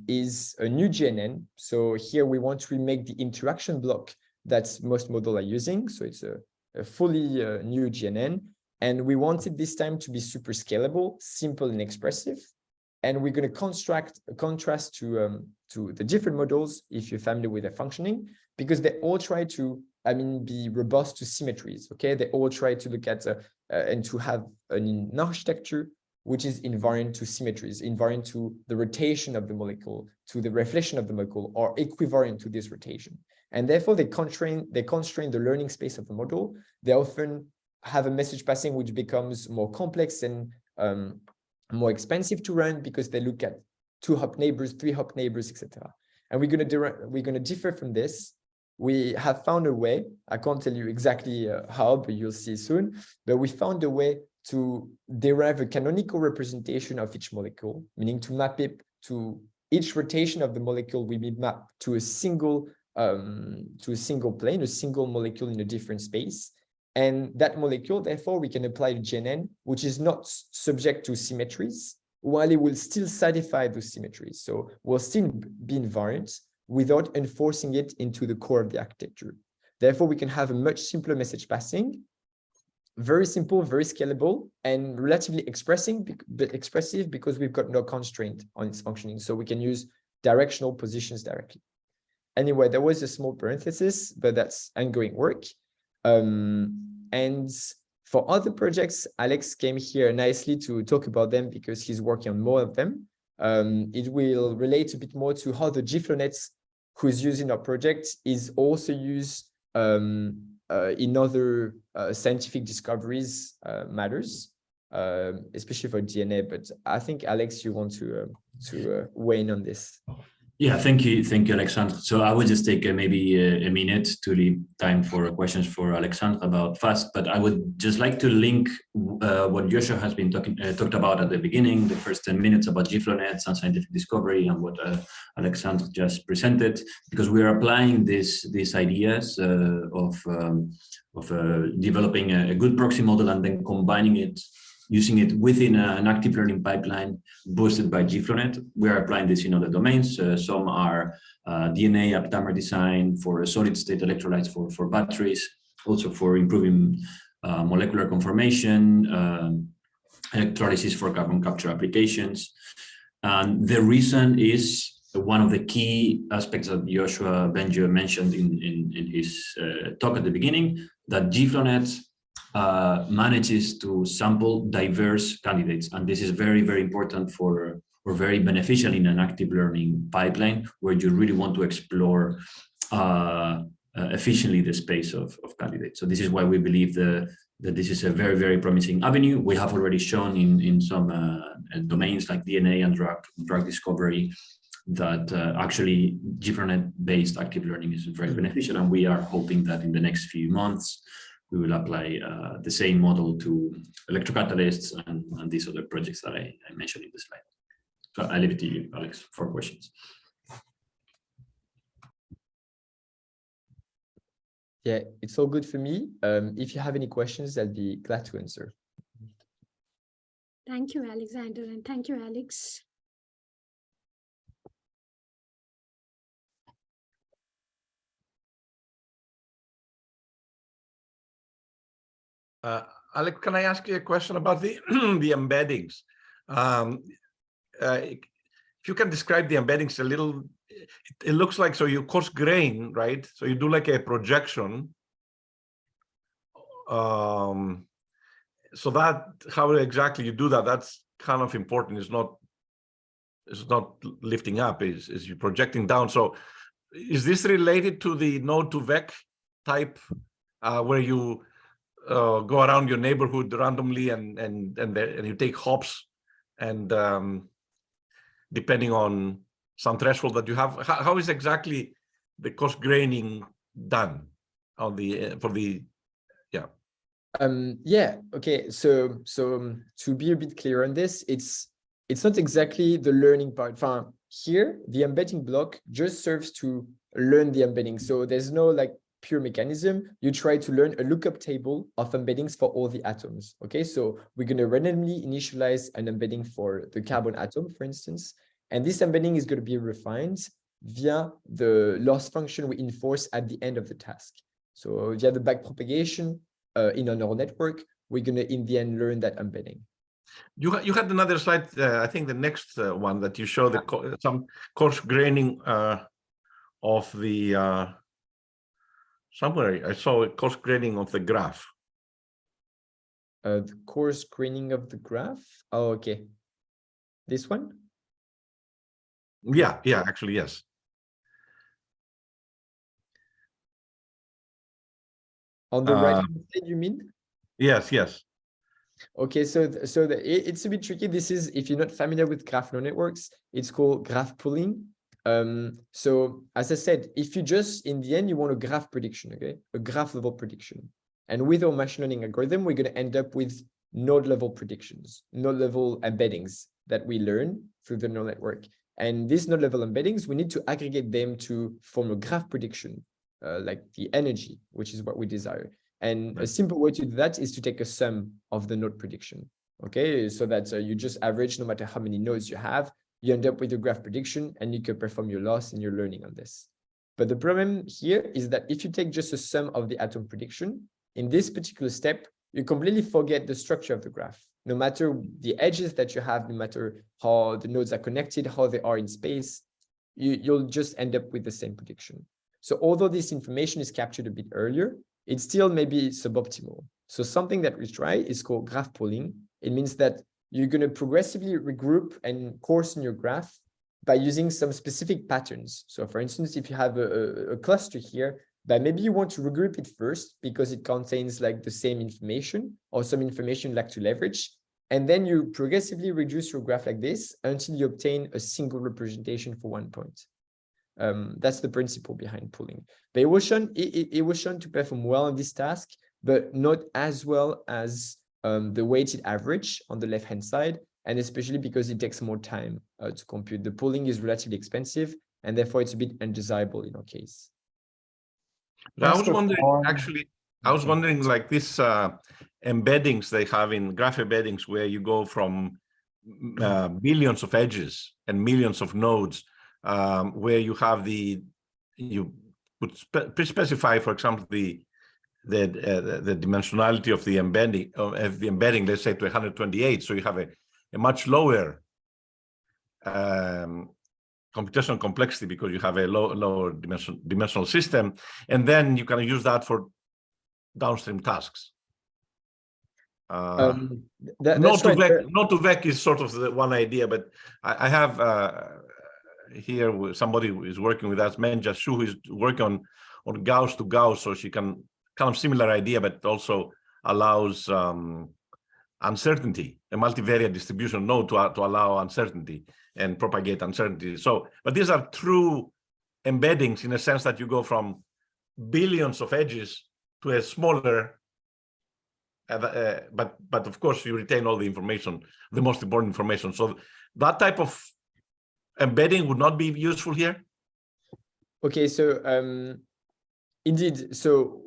is a new GNN. So here we want to remake the interaction block that most models are using. So it's a fully new GNN. And we want it this time to be super scalable, simple and expressive. And we're going to contrast to the different models, if you're familiar with their functioning, because they all try to, be robust to symmetries. Okay, they all try to look at and to have an architecture which is invariant to symmetries, invariant to the rotation of the molecule, to the reflection of the molecule, or equivalent to this rotation. And therefore, they constrain the learning space of the model. They often have a message passing which becomes more complex and more expensive to run because they look at 2-hop neighbors, 3-hop neighbors, etc. And we're going to differ from this. We have found a way. I can't tell you exactly how, but you'll see soon. But we found a way to derive a canonical representation of each molecule, meaning to map it to each rotation of the molecule. We map to a single plane, a single molecule in a different space. And that molecule, therefore, we can apply to GNN, which is not subject to symmetries, while it will still satisfy those symmetries. So we'll still be invariant without enforcing it into the core of the architecture. Therefore, we can have a much simpler message passing, very simple, very scalable, and relatively expressive because we've got no constraint on its functioning. So we can use directional positions directly. Anyway, there was a small parenthesis, but that's ongoing work. And for other projects, Alex came here nicely to talk about them because he's working on more of them. It will relate a bit more to how the GFlonet, who is using our project, is also used in other scientific discoveries matters, especially for DNA. But I think, Alex, you want to weigh in on this. Yeah, thank you, Alexandre. So I would just take maybe a minute to leave time for questions for Alexandre about FAST, but I would just like to link what Yoshua has been talked about at the beginning, the first 10 minutes about GFlonets and scientific discovery, and what Alexandre just presented, because we are applying these ideas of developing a good proxy model and then combining it, using it within an active learning pipeline boosted by GFlonet. We are applying this in other domains. Some are DNA aptamer design for solid state electrolytes for batteries, also for improving molecular conformation, electrolysis for carbon capture applications. And the reason is one of the key aspects that Yoshua Bengio mentioned in his talk at the beginning, that GFlonet manages to sample diverse candidates. And this is very, very important or very beneficial in an active learning pipeline where you really want to explore efficiently the space of candidates. So this is why we believe that this is a very, very promising avenue. We have already shown in some domains like DNA and drug discovery that actually GFlonet-based active learning is very beneficial. And we are hoping that in the next few months, we will apply the same model to electrocatalysts and these other projects that I mentioned in the slide. So I leave it to you, Alex, for questions. Yeah, it's all good for me. If you have any questions, I'll be glad to answer. Thank you, Alexander, and thank you, Alex. Alex, can I ask you a question about the the embeddings? If you can describe the embeddings a little, it looks like, so you coarse grain, right? So you do like a projection. So that, how exactly you do that, that's kind of important. It's not lifting up, is you projecting down. So is this related to the node to vec type where you go around your neighborhood randomly and you take hops and depending on some threshold that you have, how is exactly the coarse graining done on the yeah, okay, so to be a bit clear on this, it's not exactly the learning part. here, the embedding block just serves to learn the embedding. So there's no like pure mechanism. You try to learn a lookup table of embeddings for all the atoms. Okay, so we're going to randomly initialize an embedding for the carbon atom, for instance. And this embedding is going to be refined via the loss function we enforce at the end of the task. So via the backpropagation in a neural network, we're going to, in the end, learn that embedding. You had another slide, I think the next one that you show some coarse graining of the, somewhere I saw a coarse graining of the graph. The coarse graining of the graph? Oh, okay. This one? Yeah, actually, yes. On the right hand side, you mean? Yes. Okay, so it's a bit tricky. This is, if you're not familiar with graph neural networks, it's called graph pooling. So as I said, if you just, in the end, you want a graph prediction, okay? A graph level prediction. And with our machine learning algorithm, we're going to end up with node level predictions, node level embeddings that we learn through the neural network. And these node level embeddings, we need to aggregate them to form a graph prediction, like the energy, which is what we desire. And a simple way to do that is to take a sum of the node prediction. Okay, so that you just average no matter how many nodes you have, you end up with your graph prediction and you can perform your loss and your learning on this. But the problem here is that if you take just a sum of the atom prediction, in this particular step, you completely forget the structure of the graph. No matter the edges that you have, no matter how the nodes are connected, how they are in space, you'll just end up with the same prediction. So although this information is captured a bit earlier, it still may be suboptimal. So something that we try is called graph pooling. It means that you're going to progressively regroup and coarsen your graph by using some specific patterns. So for instance, if you have a cluster here, but maybe you want to regroup it first because it contains like the same information or some information you'd like to leverage. And then you progressively reduce your graph like this until you obtain a single representation for one point. That's the principle behind pooling. But it was shown to perform well on this task, but not as well as the weighted average on the left-hand side, and especially because it takes more time to compute. The pooling is relatively expensive, and therefore it's a bit undesirable in our case. I was wondering, like this embeddings they have in graph embeddings, where you go from billions of edges and millions of nodes, where you have you would specify, for example, the dimensionality of the embedding, let's say to 128. So you have a much lower computational complexity because you have a lower dimensional system, and then you can use that for downstream tasks. Not2vec is sort of the one idea, but I have here somebody who is working with us, Menja Shu, who is working on Gauss to Gauss, so she can kind of similar idea, but also allows uncertainty, a multivariate distribution node to allow uncertainty and propagate uncertainty. So, but these are true embeddings in a sense that you go from billions of edges to a smaller, but of course you retain all the information, the most important information. So that type of embedding would not be useful here? Okay, so indeed, so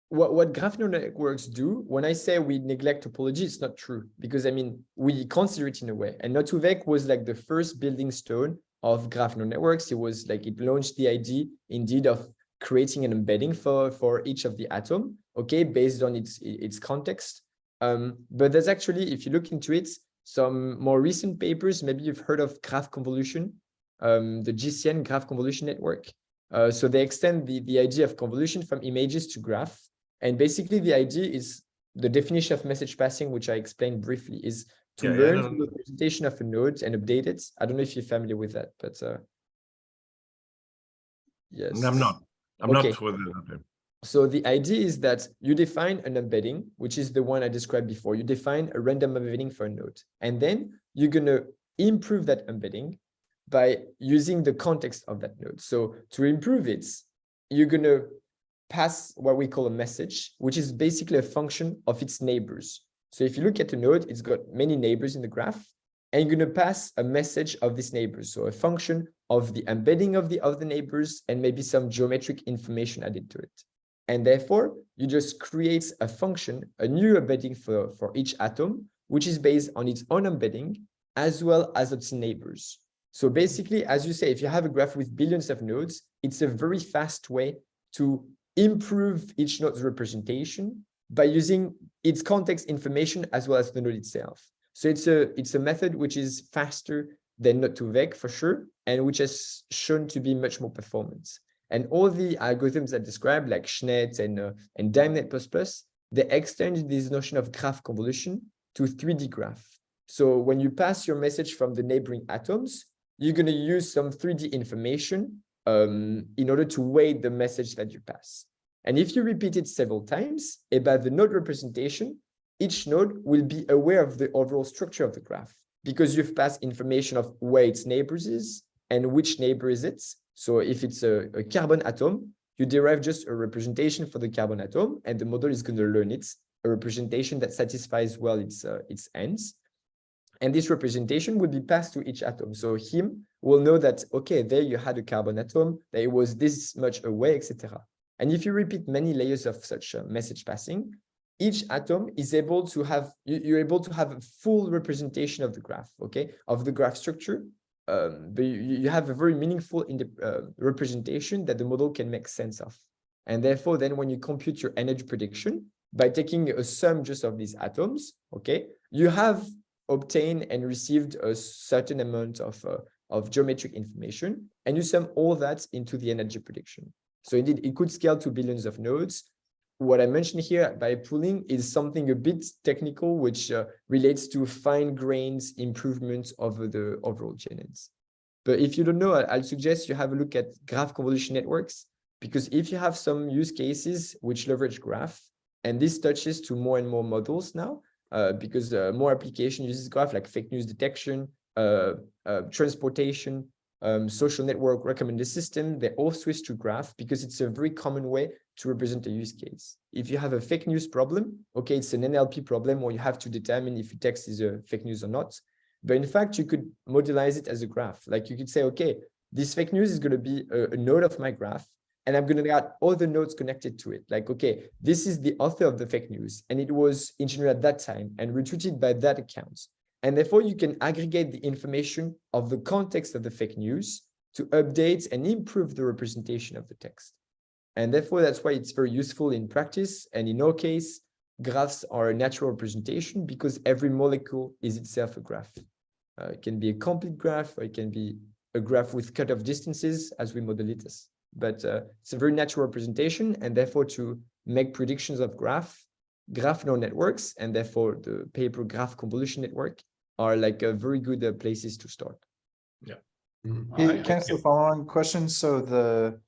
what graph neural networks do, when I say we neglect topology, it's not true, because I mean, we consider it in a way. And Not2vec was like the first building stone of graph neural networks. It was like, it launched the idea indeed of creating an embedding for each of the atom, okay, based on its context. But there's actually, if you look into it, some more recent papers, maybe you've heard of graph convolution, the GCN graph convolution network. So they extend the idea of convolution from images to graph. And basically the idea is the definition of message passing, which I explained briefly, is to learn the representation of a node and update it. I don't know if you're familiar with that, but yes. I'm not with that. So the idea is that you define an embedding, which is the one I described before. You define a random embedding for a node, and then you're going to improve that embedding by using the context of that node. So to improve it, you're going to pass what we call a message, which is basically a function of its neighbors. So if you look at the node, it's got many neighbors in the graph. and you're going to pass a message of these neighbors. So a function of the embedding of the other neighbors and maybe some geometric information added to it. And therefore, you just create a function, a new embedding for each atom, which is based on its own embedding, as well as its neighbors. So basically, as you say, if you have a graph with billions of nodes, it's a very fast way to improve each node's representation by using its context information as well as the node itself. So it's a method which is faster than Node2Vec for sure, and which has shown to be much more performant. And all the algorithms I described, like Schneid and DimeNet++, they extend this notion of graph convolution to 3D graph. So when you pass your message from the neighboring atoms, you're going to use some 3D information in order to weight the message that you pass. And if you repeat it several times about the node representation, each node will be aware of the overall structure of the graph because you've passed information of where its neighbors is and which neighbor is it. So if it's a carbon atom, you derive just a representation for the carbon atom, and the model is going to learn it, a representation that satisfies well its ends. And this representation will be passed to each atom. So him will know that, okay, there you had a carbon atom, that it was this much away, etc. And if you repeat many layers of such message passing, each atom is able to have, you're able to have a full representation of the graph, okay, of the graph structure. But you have a very meaningful representation that the model can make sense of. And therefore, then when you compute your energy prediction, by taking a sum just of these atoms, okay, you have obtained and received a certain amount of geometric information, and you sum all that into the energy prediction. So indeed, it could scale to billions of nodes. What I mentioned here by pooling is something a bit technical, which relates to fine-grained improvements over the overall GNNs. But if you don't know, I'll suggest you have a look at graph convolution networks, because if you have some use cases which leverage graph, and this touches to more and more models now, because more application uses graph, like fake news detection, transportation, social network recommender system, they all switch to graph because it's a very common way to represent a use case. If you have a fake news problem, okay, it's an NLP problem, or you have to determine if your text is a fake news or not. But in fact, you could modelize it as a graph. Like you could say, okay, this fake news is going to be a node of my graph, and I'm going to add all the nodes connected to it. Like, okay, this is the author of the fake news, and it was engineered at that time and retweeted by that account. And therefore, you can aggregate the information of the context of the fake news to update and improve the representation of the text. And therefore, that's why it's very useful in practice. And in our case, graphs are a natural representation because every molecule is itself a graph. It can be a complete graph, or it can be a graph with cutoff distances as we model it as. But it's a very natural representation, and therefore to make predictions of graph neural networks, and therefore the paper graph convolution network are like very good places to start. Yeah. Can I ask a follow-on question? So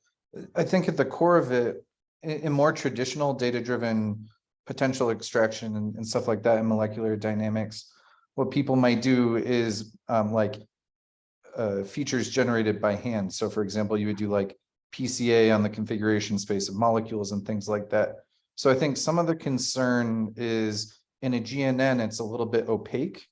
I think at the core of it, in more traditional data-driven potential extraction and stuff like that in molecular dynamics, what people might do is features generated by hand. So for example, you would do like PCA on the configuration space of molecules and things like that. So I think some of the concern is in a GNN, it's a little bit opaque,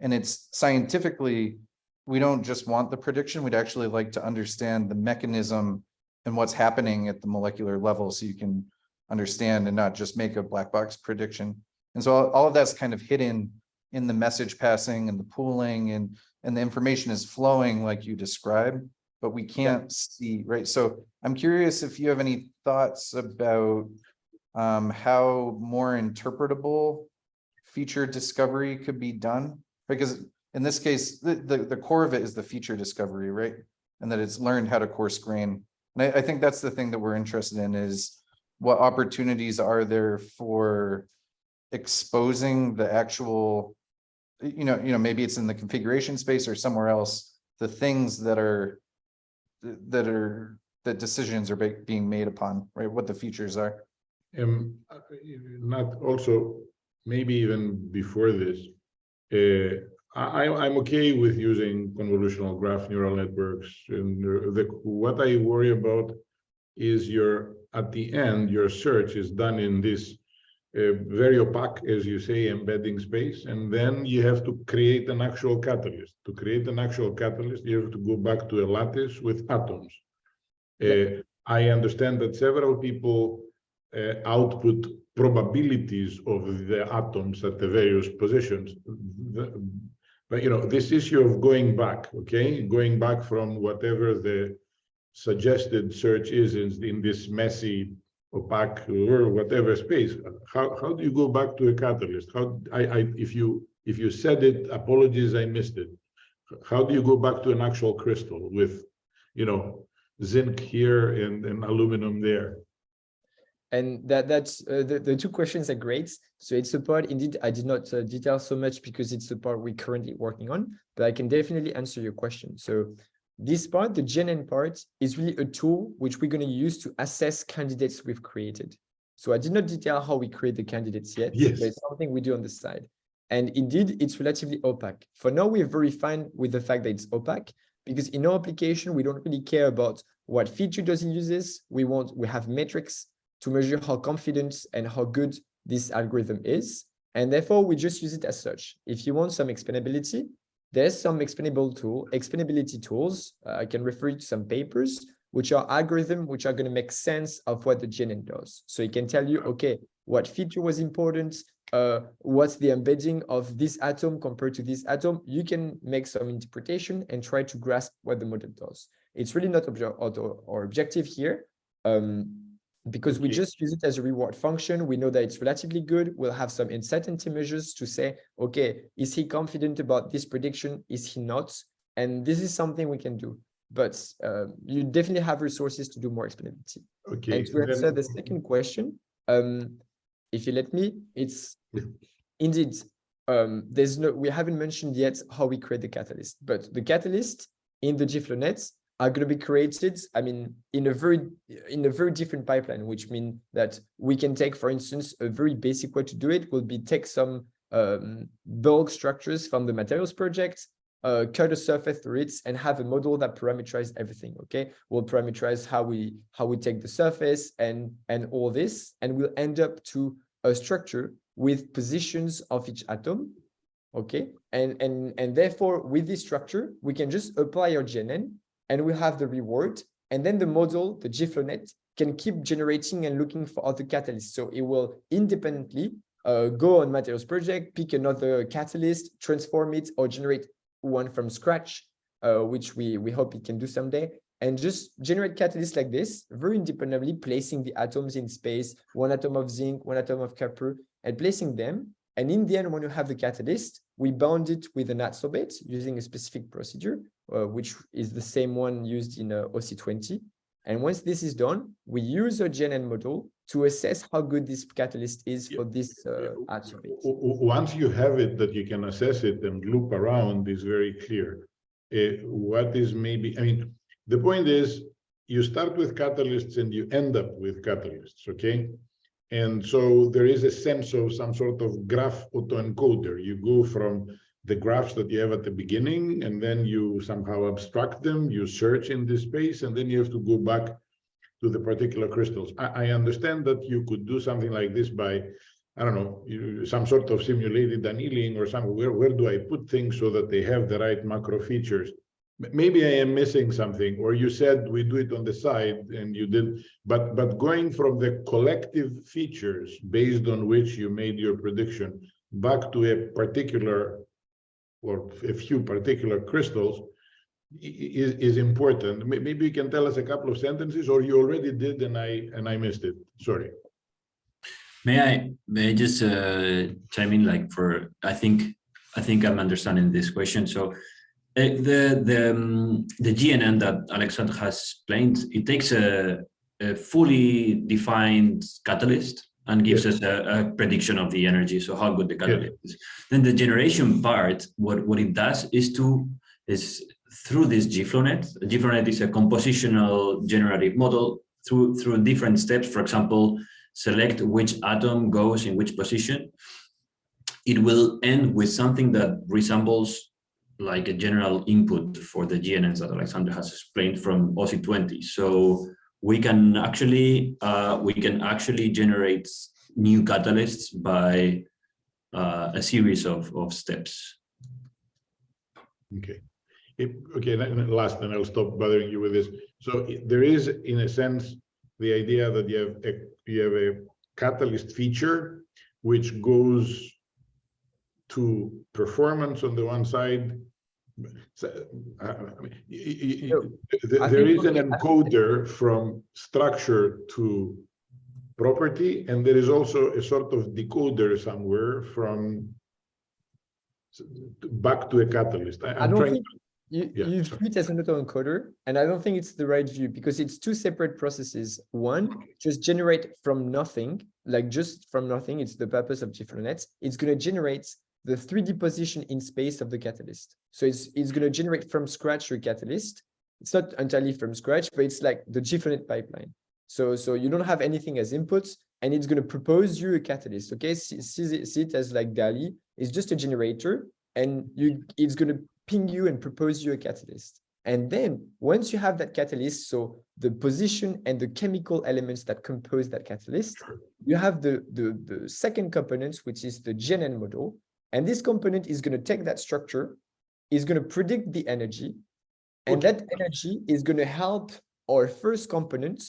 and it's scientifically, we don't just want the prediction, we'd actually like to understand the mechanism and what's happening at the molecular level so you can understand and not just make a black box prediction. And so all of that's kind of hidden in the message passing and the pooling, and the information is flowing like you described, but we can't see, right? So I'm curious if you have any thoughts about how more interpretable feature discovery could be done, because in this case, the core of it is the feature discovery, right? And that it's learned how to coarse grain. And I think that's the thing that we're interested in, is what opportunities are there for exposing the actual, maybe it's in the configuration space or somewhere else, the things that decisions are being made upon, right? What the features are. Not also, maybe even before this, I'm okay with using convolutional graph neural networks. And what I worry about is at the end, your search is done in this very opaque, as you say, embedding space, and then you have to create an actual catalyst. To create an actual catalyst, you have to go back to a lattice with atoms. I understand that several people output probabilities of the atoms at the various positions. But this issue of going back, okay, going back from whatever the suggested search is in this messy, opaque or whatever space, how do you go back to a catalyst? If you said it, apologies, I missed it. How do you go back to an actual crystal with, zinc here and aluminum there? And that's the two questions are great. So it's a part, indeed, I did not detail so much because it's the part we're currently working on, but I can definitely answer your question. So this part, the GNN part, is really a tool which we're going to use to assess candidates we've created. So I did not detail how we create the candidates yet, yes, but it's something we do on the side. And indeed, it's relatively opaque. For now, we're very fine with the fact that it's opaque, because in our application, we don't really care about what feature does it uses. We have metrics to measure how confident and how good this algorithm is. And therefore, we just use it as such. If you want some explainability, there's some explainability tools. I can refer you to some papers, which are algorithms which are going to make sense of what the GNN does. So it can tell you, okay, what feature was important, what's the embedding of this atom compared to this atom. You can make some interpretation and try to grasp what the model does. It's really not our objective here. Because we just use it as a reward function. We know that it's relatively good. We'll have some uncertainty measures to say, okay, is he confident about this prediction? Is he not? And this is something we can do. But you definitely have resources to do more explainability. Okay. And to answer the second question, if you let me, it's indeed, we haven't mentioned yet how we create the catalyst, but the catalyst in the GFlow are going to be created, in a very different pipeline, which means that we can take, for instance, a very basic way to do it will be take some bulk structures from the materials project, cut a surface through it, and have a model that parameterizes everything. Okay, we'll parameterize how we take the surface and all this, and we'll end up to a structure with positions of each atom. Okay, and therefore with this structure we can just apply our GNN. And we have the reward, and then the model, the GFlow, can keep generating and looking for other catalysts. So it will independently go on materials project, pick another catalyst, transform it, or generate one from scratch, which we hope it can do someday, and just generate catalysts like this, very independently, placing the atoms in space, one atom of zinc, one atom of copper, and placing them. And in the end, when you have the catalyst, we bound it with an adsorbate using a specific procedure, which is the same one used in OC20. And once this is done, we use a GNN model to assess how good this catalyst is for this adsorbate. Once you have it, that you can assess it and loop around is very clear. What is the point is, you start with catalysts and you end up with catalysts, okay? And so there is a sense of some sort of graph autoencoder. You go from the graphs that you have at the beginning, and then you somehow abstract them, you search in this space, and then you have to go back to the particular crystals. I understand that you could do something like this by, I don't know, some sort of simulated annealing or something. Where do I put things so that they have the right macro features? Maybe I am missing something, or you said we do it on the side and you did, but going from the collective features based on which you made your prediction back to a particular or a few particular crystals is important. Maybe you can tell us a couple of sentences, or you already did and I missed it. Sorry. May I just chime in? I think I'm understanding this question. So the GNN that Alexandre has explained, it takes a fully defined catalyst and gives us a prediction of the energy, so how good the catalyst is. Then the generation part, what it does is through this GFlowNet. GFlowNet is a compositional generative model through different steps. For example, select which atom goes in which position. It will end with something that resembles like a general input for the GNNs that Alexandre has explained from OC20. So we can actually generate new catalysts by a series of steps. Okay. Okay, last, and I'll stop bothering you with this. So there is, in a sense, the idea that you have a catalyst feature which goes to performance on the one side. So, there is an encoder from structure to property, and there is also a sort of decoder somewhere from back to a catalyst. I don't think you view it as an autoencoder, and I don't think it's the right view, because it's two separate processes. One, just generate from nothing, like just from nothing. It's the purpose of GFlow. It's going to generate the 3D position in space of the catalyst. So it's going to generate from scratch your catalyst. It's not entirely from scratch, but it's like the GFlow pipeline. So you don't have anything as inputs, and it's going to propose you a catalyst. Okay, see it as like DALI. It's just a generator, and it's going to ping you and propose you a catalyst. And then once you have that catalyst, so the position and the chemical elements that compose that catalyst, you have the second component, which is the GNN model. And this component is going to take that structure, is going to predict the energy, and that energy is going to help our first component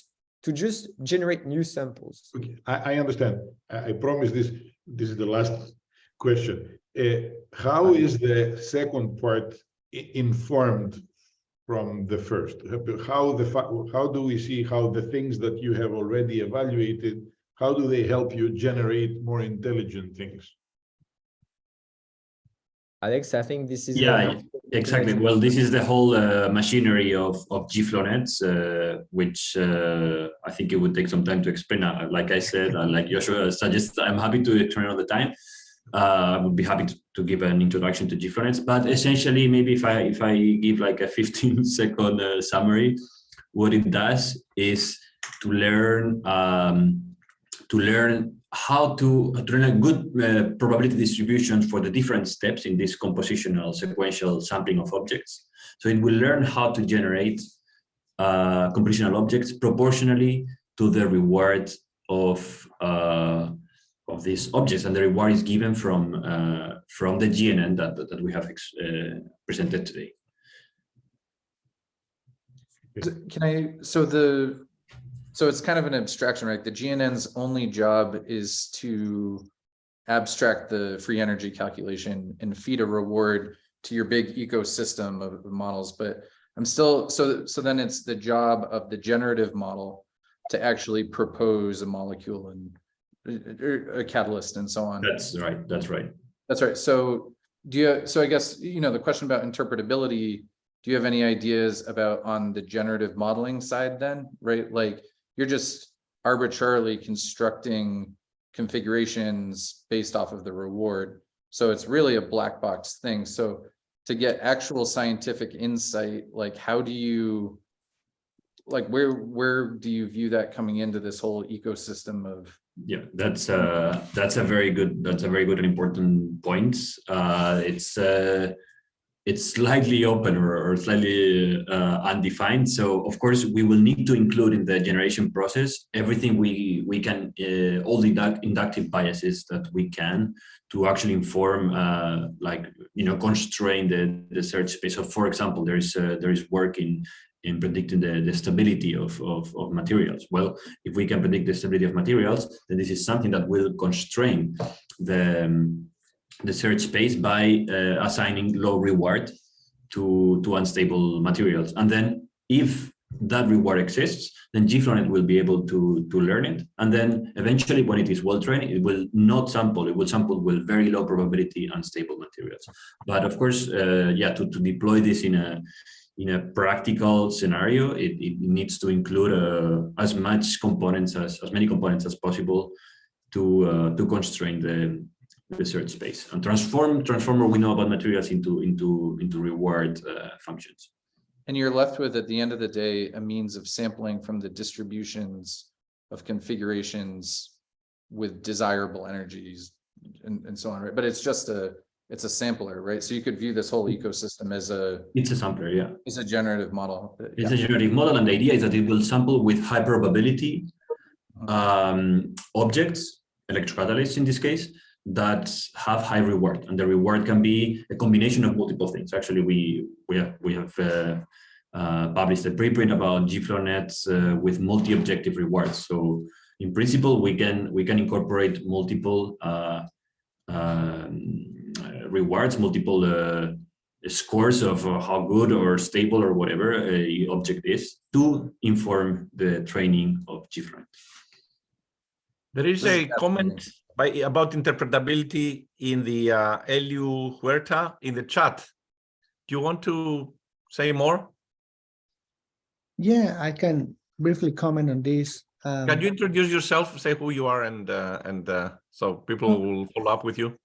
to just generate new samples. Okay, I understand. I promise this is the last question. How is the second part informed from the first? How do we see how the things that you have already evaluated, how do they help you generate more intelligent things? Alex, I think this is exactly. Well, this is the whole machinery of GFlow, which I think it would take some time to explain. Like I said, like Yoshua suggests, I'm happy to explain all the time. I would be happy to give an introduction to GFlow, but essentially, maybe if I give like a 15-second summary, what it does is to learn how to learn a good probability distribution for the different steps in this compositional sequential sampling of objects. So it will learn how to generate compositional objects proportionally to the reward of these objects, and the reward is given from the GNN that we have presented today. So it's kind of an abstraction, right? The GNN's only job is to abstract the free energy calculation and feed a reward to your big ecosystem of models. But I'm still, so then it's the job of the generative model to actually propose a molecule and a catalyst and so on. That's right. That's right. That's right. So I guess, the question about interpretability, do you have any ideas about on the generative modeling side then, right? Like, you're just arbitrarily constructing configurations based off of the reward. So it's really a black box thing. So to get actual scientific insight, like how do you, like where do you view that coming into this whole ecosystem of? Yeah, that's a very good and important point. It's slightly open or slightly undefined. So of course we will need to include in the generation process everything we can, all the inductive biases that we can to actually inform, constrain the search space. So for example, there is work in predicting the stability of materials. Well, if we can predict the stability of materials, then this is something that will constrain the search space by assigning low reward to unstable materials. And then if that reward exists, then GFlow will be able to learn it. And then eventually when it is well trained, it will not sample, it will sample with very low probability unstable materials. But of course, to deploy this in a practical scenario, it needs to include as many components as possible to constrain the search space and transform what we know about materials into reward functions. And you're left with, at the end of the day, a means of sampling from the distributions of configurations with desirable energies and so on, right? But it's a sampler, right? So you could view this whole ecosystem as it's a sampler, yeah. It's a generative model. It's a generative model, and the idea is that it will sample with high probability objects electrocatalysts in this case, that have high reward, and the reward can be a combination of multiple things. Actually, we have published a preprint about GFlow-nets with multi-objective rewards. So in principle, we can incorporate multiple rewards, multiple scores of how good or stable or whatever a object is to inform the training of GFlow-net. There is a comment about interpretability in the Eliu Huerta in the chat. Do you want to say more? Yeah, I can briefly comment on this. Can you introduce yourself, say who you are, and so people will follow up with you?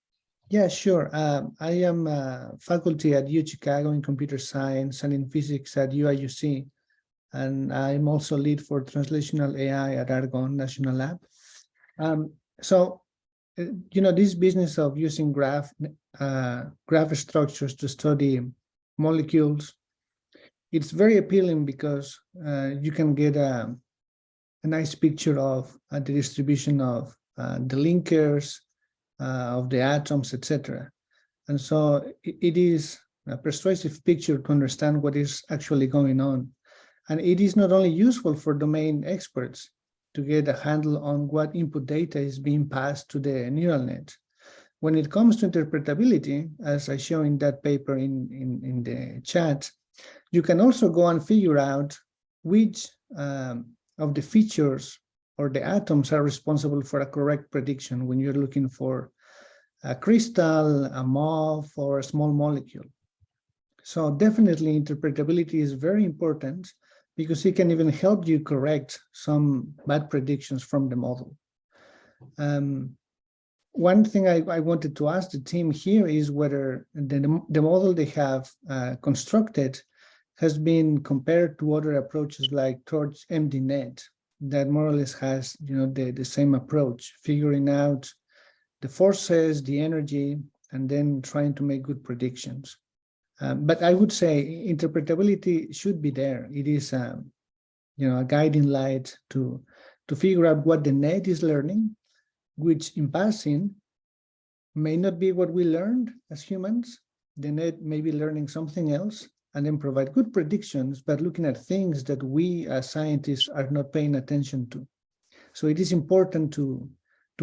Yeah, sure. I am faculty at U Chicago in computer science and in physics at UIUC. And I'm also lead for translational AI at Argonne National Lab. So, you know, this business of using graph structures to study molecules, it's very appealing because you can get a nice picture of the distribution of the linkers, of the atoms, etc. And so it is a persuasive picture to understand what is actually going on. And it is not only useful for domain experts to get a handle on what input data is being passed to the neural net. When it comes to interpretability, as I show in that paper in the chat, you can also go and figure out which of the features or the atoms are responsible for a correct prediction when you're looking for a crystal, a MOF, or a small molecule. So definitely interpretability is very important because it can even help you correct some bad predictions from the model. One thing I wanted to ask the team here is whether the model they have constructed has been compared to other approaches like Torch MDNet that more or less has, you know, the same approach, figuring out the forces, the energy, and then trying to make good predictions. But I would say interpretability should be there. It is, you know, a guiding light to figure out what the net is learning, which in passing may not be what we learned as humans. The net may be learning something else and then provide good predictions, but looking at things that we as scientists are not paying attention to. So it is important to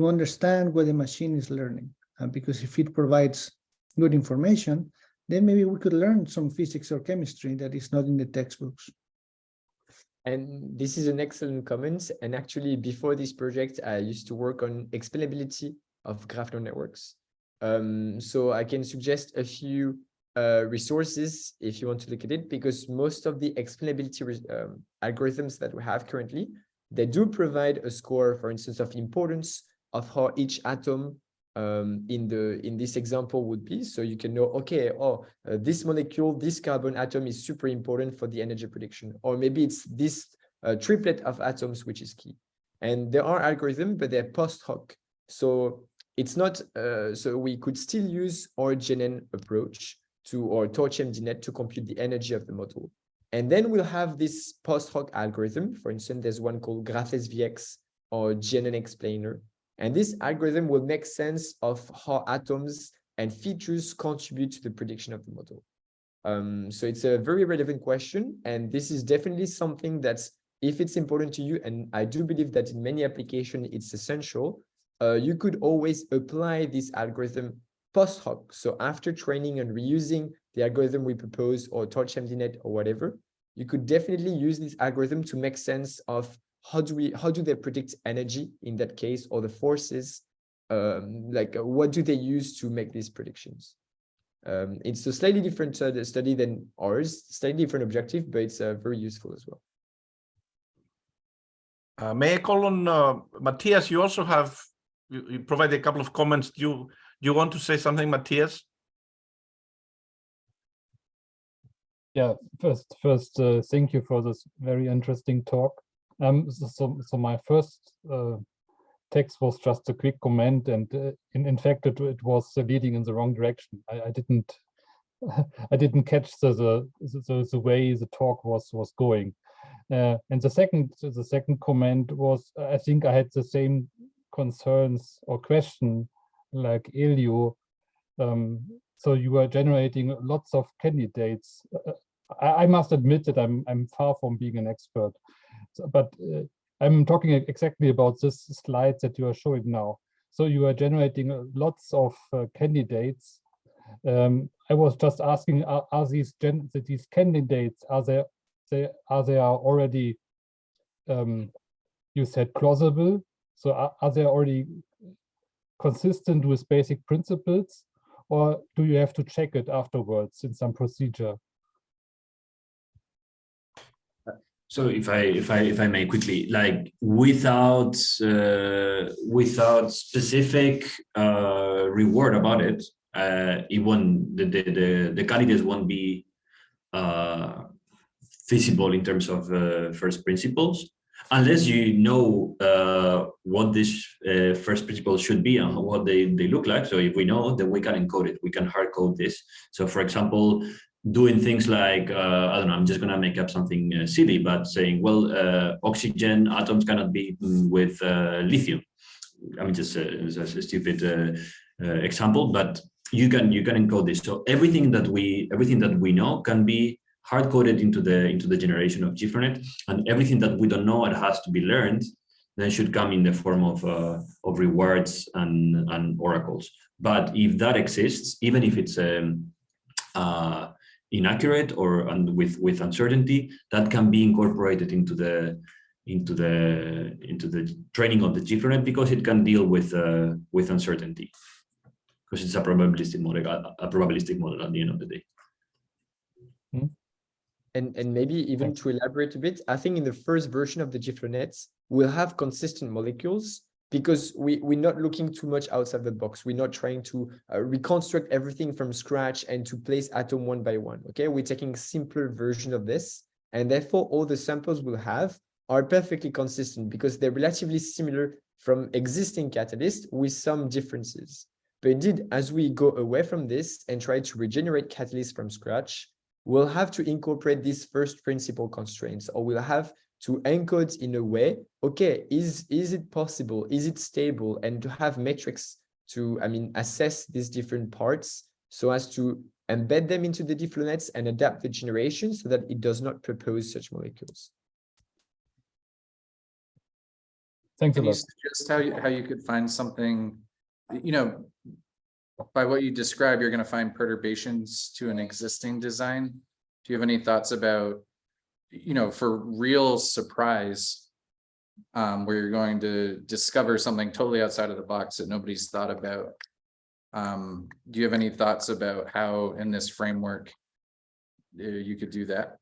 understand what the machine is learning, because if it provides good information, then maybe we could learn some physics or chemistry that is not in the textbooks. And this is an excellent comment. And actually, before this project, I used to work on explainability of graph neural networks. So I can suggest a few resources if you want to look at it, because most of the explainability algorithms that we have currently, they do provide a score, for instance, of importance of how each atom in this example would be. So you can know, okay, this molecule, this carbon atom is super important for the energy prediction, or maybe it's this triplet of atoms which is key. And there are algorithms, but they're post hoc. So it's not, so we could still use our GNN approach or Torch MDNet to compute the energy of the model. And then we'll have this post hoc algorithm. For instance, there's one called GraphSVX or GNN explainer. And this algorithm will make sense of how atoms and features contribute to the prediction of the model. So it's a very relevant question. And this is definitely something that's, if it's important to you, and I do believe that in many applications, it's essential, you could always apply this algorithm post hoc. So after training and reusing the algorithm we propose or Torch MDNet or whatever, you could definitely use this algorithm to make sense of how do they predict energy in that case, or the forces, like what do they use to make these predictions? It's a slightly different study than ours, slightly different objective, but it's very useful as well. May I call on Matthias? You also have, you provided a couple of comments. Do you want to say something, Matthias? Yeah, first, thank you for this very interesting talk. So my first text was just a quick comment, and in fact it was leading in the wrong direction. I didn't catch the way the talk was going. And the second comment was, I think I had the same concerns or question like Elio. So you are generating lots of candidates. I must admit that I'm far from being an expert, but I'm talking exactly about this slide that you are showing now. So you are generating lots of candidates. I was just asking, are these candidates, are they already, you said plausible? So are they already consistent with basic principles, or do you have to check it afterwards in some procedure? So if I may quickly, like without specific reward about it, it won't, the candidates won't be feasible in terms of first principles, unless you know what this first principles should be and what they look like. So if we know, then we can encode it, we can hard code this. So for example, doing things like, I don't know, I'm just gonna make up something silly, but saying, well, oxygen atoms cannot be with lithium. I mean, just a stupid example, but you can encode this. So everything that we know can be hard coded into the generation of GIFRENet, and everything that we don't know, it has to be learned, then should come in the form of rewards and oracles. But if that exists, even if it's inaccurate or with uncertainty, that can be incorporated into the training of the GIFRENet, because it can deal with uncertainty, because it's a probabilistic model at the end of the day. And maybe even to elaborate a bit, I think in the first version of the GIFRENet, we'll have consistent molecules, because we're not looking too much outside the box. We're not trying to reconstruct everything from scratch and to place atom one by one. Okay, we're taking a simpler version of this, and therefore all the samples we'll have are perfectly consistent, because they're relatively similar from existing catalysts with some differences. But indeed, as we go away from this and try to regenerate catalysts from scratch, we'll have to incorporate these first principle constraints, or we'll have to encode in a way, okay, is it possible? Is it stable? And to have metrics to, assess these different parts so as to embed them into the GIFRENets and adapt the generation so that it does not propose such molecules. Thanks a Can you lot. suggest how you could find something, by what you describe, you're going to find perturbations to an existing design? Do you have any thoughts about, for real surprise, where you're going to discover something totally outside of the box that nobody's thought about? Do you have any thoughts about how in this framework you could do that?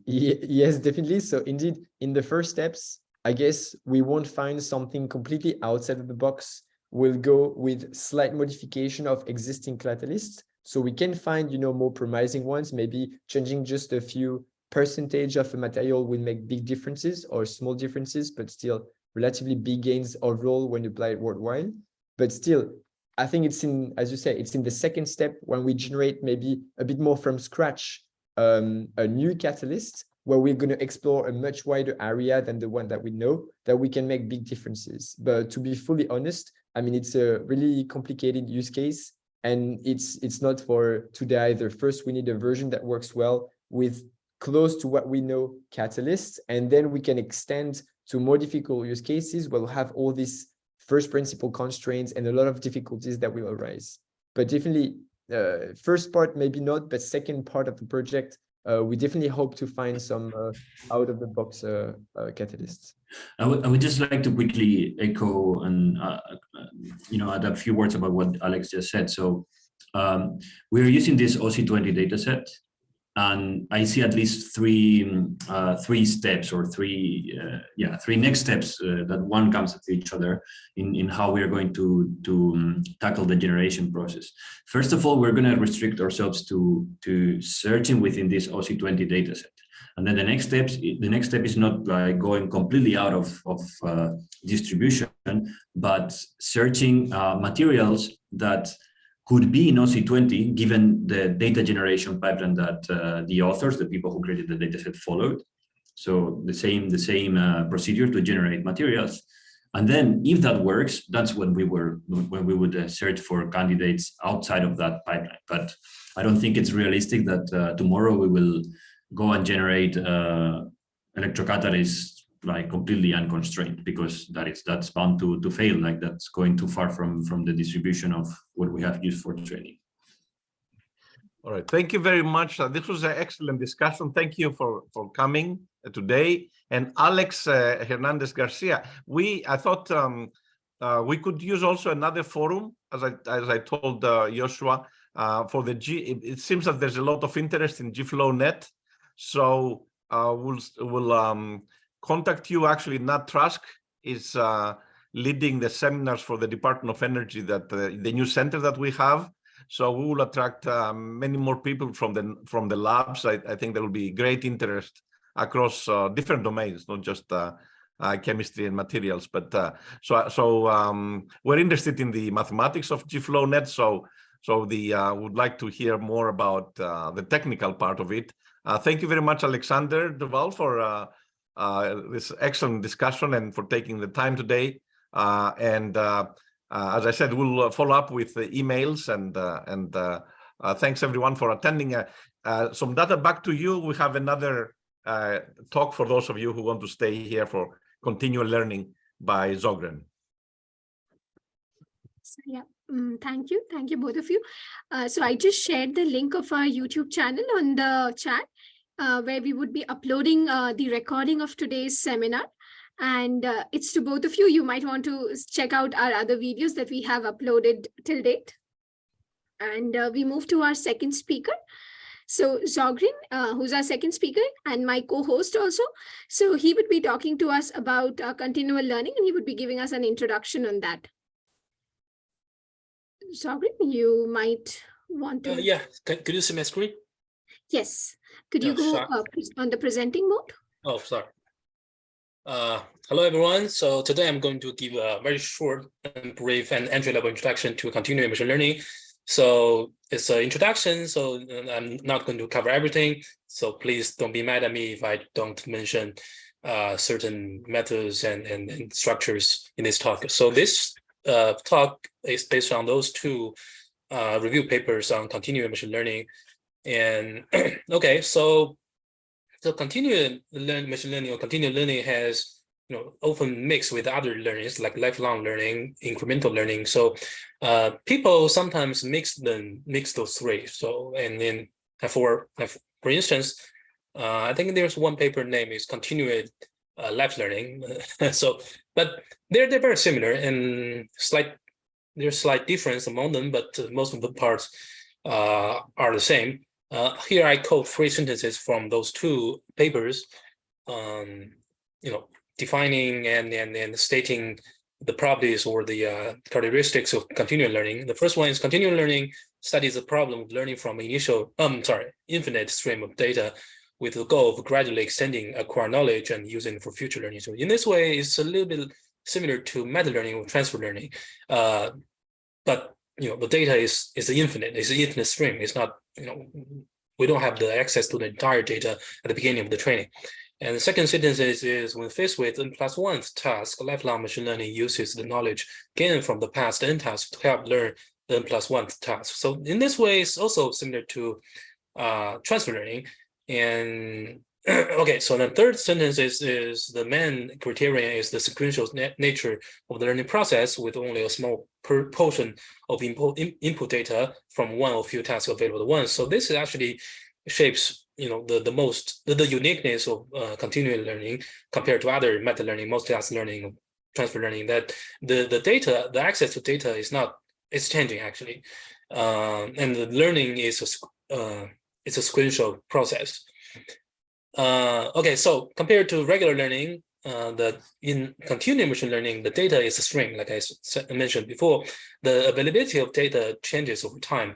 Yes, definitely. So indeed, in the first steps, I guess we won't find something completely outside of the box. We'll go with slight modification of existing catalysts. So we can find, more promising ones, maybe changing just a few percentage of a material will make big differences, or small differences, but still relatively big gains overall when applied worldwide. But still, I think it's in, as you say, it's in the second step when we generate maybe a bit more from scratch, a new catalyst, where we're going to explore a much wider area than the one that we know, that we can make big differences. But to be fully honest, it's a really complicated use case, and it's not for today either. First, we need a version that works well with close to what we know catalysts, and then we can extend to more difficult use cases where we'll have all these first principle constraints and a lot of difficulties that will arise. But definitely, first part, maybe not, but second part of the project, we definitely hope to find some out-of-the-box catalysts. I would just like to quickly echo and add a few words about what Alex just said. So we're using this OC20 dataset, and I see at least three steps, or three next steps that one comes to each other in how we are going to tackle the generation process. First of all, we're going to restrict ourselves to searching within this OC20 dataset. And then the next step is not like going completely out of distribution, but searching materials that could be in OC20, given the data generation pipeline that the authors, the people who created the dataset, followed. So the same procedure to generate materials. And then if that works, that's when we would search for candidates outside of that pipeline. But I don't think it's realistic that tomorrow we will go and generate electrocatalysts like completely unconstrained, because that's bound to fail. Like that's going too far from the distribution of what we have used for training. All right, thank you very much. This was an excellent discussion. Thank you for coming today. And Alex Hernandez Garcia, I thought we could use also another forum, as I told Yoshua, for the it seems that there's a lot of interest in GFlowNet. So we'll contact you. Actually, Nat Trask is leading the seminars for the Department of Energy, that the new center that we have. So we will attract many more people from the labs. I think there will be great interest across different domains, not just chemistry and materials. But we're interested in the mathematics of GFlowNet. So would like to hear more about the technical part of it. Thank you very much, Alexandre Duval, for this excellent discussion and for taking the time today. As I said, we'll follow up with the emails, and thanks everyone for attending. Some data back to you. We have another talk for those of you who want to stay here for continual learning by Zongren. So, yeah, thank you both of you. So I just shared the link of our YouTube channel on the chat, where we would be uploading the recording of today's seminar. And it's to both of you. You might want to check out our other videos that we have uploaded till date. And we move to our second speaker. So Zongren, who's our second speaker and my co-host also. So he would be talking to us about continual learning, and he would be giving us an introduction on that. Zongren, you might want to. Yeah, could you see my screen? Yes. Could you go on the presenting mode? Oh, sorry. Hello, everyone. So today I'm going to give a very short and brief and entry-level introduction to continual machine learning. So it's an introduction, so I'm not going to cover everything. So please don't be mad at me if I don't mention certain methods and structures in this talk. So this talk is based on those two review papers on continual machine learning. And okay, so continual machine learning or continual learning has often mixed with other learnings like lifelong learning, incremental learning. So people sometimes mix those three. So and then for instance, I think there's one paper name is continued life learning. So but they're very similar, and there's slight difference among them, but most of the parts are the same. Here I quote 3 sentences from those 2 papers, defining and stating the properties or the characteristics of continual learning. The first one is continual learning studies the problem of learning from infinite stream of data with the goal of gradually extending acquired knowledge and using it for future learning. So in this way, it's a little bit similar to meta learning or transfer learning, but the data is infinite. It's an infinite stream. It's not we don't have the access to the entire data at the beginning of the training. And the second sentence is when faced with N+1 task, lifelong machine learning uses the knowledge gained from the past N tasks to help learn the N+1 task. So in this way, it's also similar to transfer learning. And okay, so the third sentence is the main criterion is the sequential nature of the learning process with only a small portion of input data from one or few tasks available at once. So this actually shapes the uniqueness of continual learning compared to other meta learning, multi-task learning, transfer learning, that the access to data it's changing actually, and the learning is it's a sequential process. Okay, so compared to regular learning, in continual machine learning, the data is a stream, like I mentioned before. The availability of data changes over time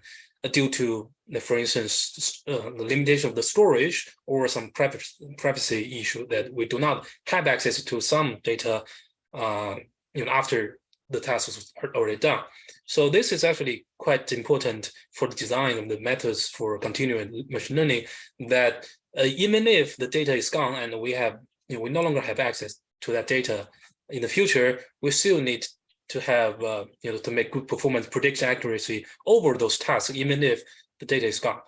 due to, for instance, the limitation of the storage or some privacy issue that we do not have access to some data after the task was already done. So this is actually quite important for the design of the methods for continual machine learning, that even if the data is gone and we have, we no longer have access to that data in the future, we still need to have, to make good performance prediction accuracy over those tasks, even if the data is gone.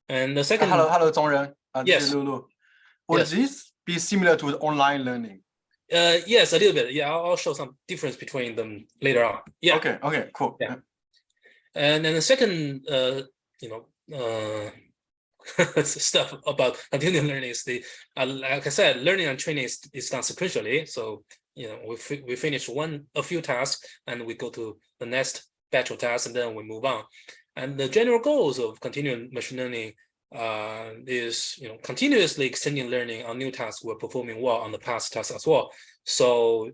And the second, hello, Zongren. This yes. is Lulu. Would this be similar to the online learning? Yes, a little bit. Yeah, I'll show some difference between them later on. Yeah. Okay, cool. Yeah. And then the second, stuff about continuing learning is like I said, learning and training is done sequentially. So we finish a few tasks and we go to the next batch of tasks and then we move on. And the general goals of continuing machine learning is continuously extending learning on new tasks we're performing well on the past tasks as well. So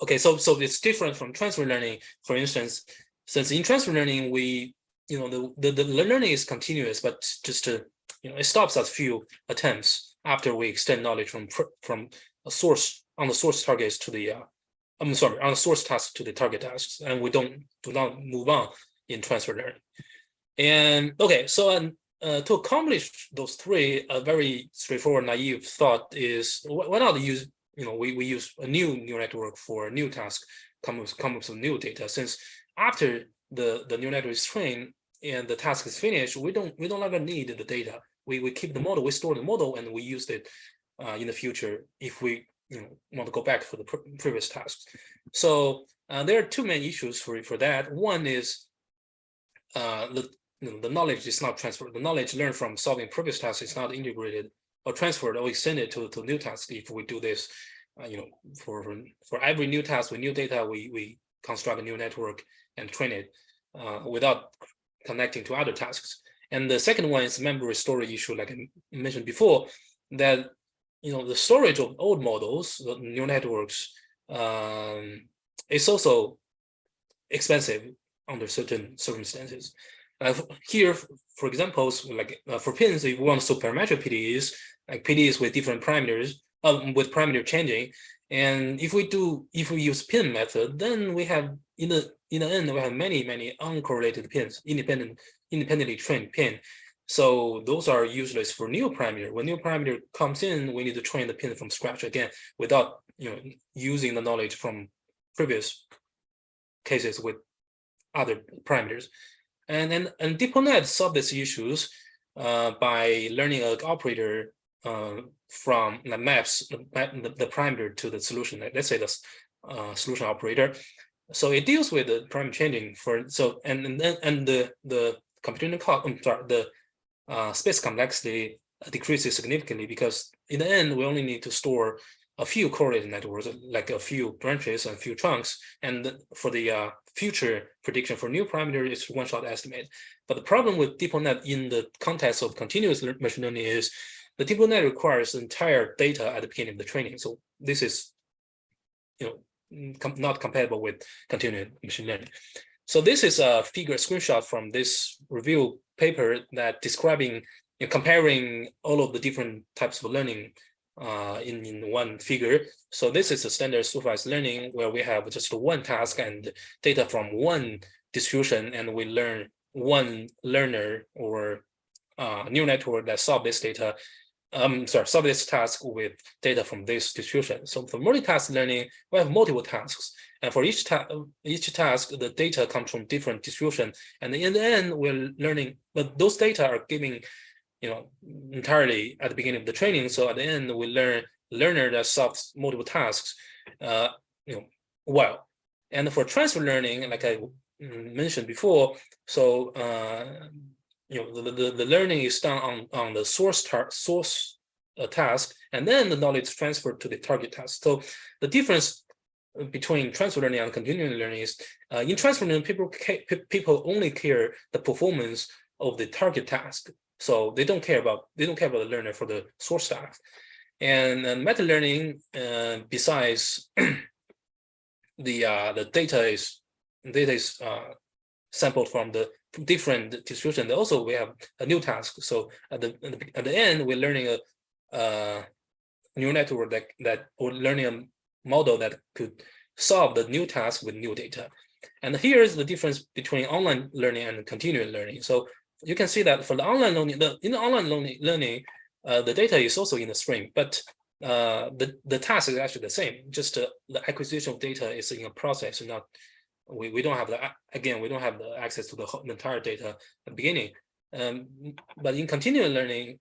okay, so it's different from transfer learning. For instance, since in transfer learning we the learning is continuous, but just it stops at few attempts after we extend knowledge from a source on the source targets to the on the source task to the target tasks, and we do not move on in transfer learning. And okay, so to accomplish those three, a very straightforward, naive thought is why not use we use a new neural network for a new task, come up with some new data. Since after the neural network is trained and the task is finished, we don't longer need the data. We keep the model, we store the model, and we use it in the future if we want to go back for the previous tasks. So there are two main issues for that. One is the knowledge is not transferred. The knowledge learned from solving previous tasks is not integrated or transferred or extended to new tasks. If we do this, for every new task with new data, we construct a new network and train it without connecting to other tasks. And the second one is memory storage issue, like I mentioned before, that the storage of old models, the neural networks, is also expensive under certain circumstances. Here, for examples, like for pins, if we want to store parametric PDEs, like PDEs with different parameters, with parameter changing, and if we use pin method, then we have in the end we have many uncorrelated pins, independently trained pin. So those are useless for new parameter. When new parameter comes in, we need to train the pin from scratch again without using the knowledge from previous cases with other parameters. And DeepNet solved these issues by learning an operator from the maps the parameter to the solution. Let's say the solution operator. So it deals with the parameter changing and the computing cost. The space complexity decreases significantly because in the end we only need to store a few correlated networks, like a few branches and a few trunks, and for the future prediction for new parameter is one-shot estimate. But the problem with DeepNet in the context of continuous machine learning is the DeepNet requires entire data at the beginning of the training. So this is not compatible with continuous machine learning. So this is a screenshot from this review paper that describing comparing all of the different types of learning in one figure. So this is a standard supervised learning where we have just one task and data from one distribution, and we learn one learner or neural network that solve this data. Solve this task with data from this distribution. So for multitask learning, we have multiple tasks, and for each task, the data comes from different distribution. And in the end, we're learning, but those data are giving entirely at the beginning of the training. So at the end, we learn learner that solves multiple tasks, well. And for transfer learning, like I mentioned before, so the learning is done on the source task, and then the knowledge is transferred to the target task. So the difference between transfer learning and continuing learning is in transfer learning, people only care the performance of the target task. So they don't care about the learner for the source task. And meta learning, besides the data is sampled from the different distribution. Also, we have a new task. So at the end, we're learning a neural network or learning a model that could solve the new task with new data. And here's the difference between online learning and continuing learning. So you can see that for the online learning, in the online learning, the data is also in the stream, but the task is actually the same. Just the acquisition of data is in a process, not we don't have we don't have the access to the entire data at the beginning. But in continual learning,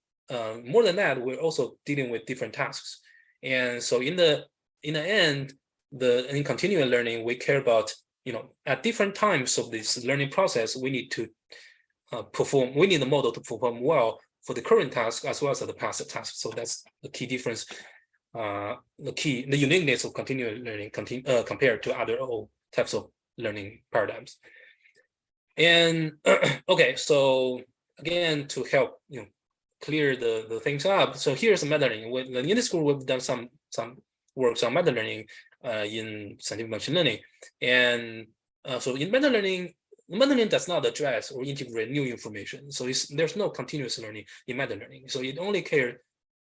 more than that, we're also dealing with different tasks. And so in the end, in continual learning, we care about, at different times of this learning process, we need to we need the model to perform well for the current task as well as the past task. So that's the key difference, the uniqueness of continual learning compared to other types of learning paradigms. And okay, so again, to help clear the things up, so here's meta learning. In this group, we've done some works on meta learning in scientific machine learning, and so in meta learning does not address or integrate new information. So there's no continuous learning in meta learning. So it only cares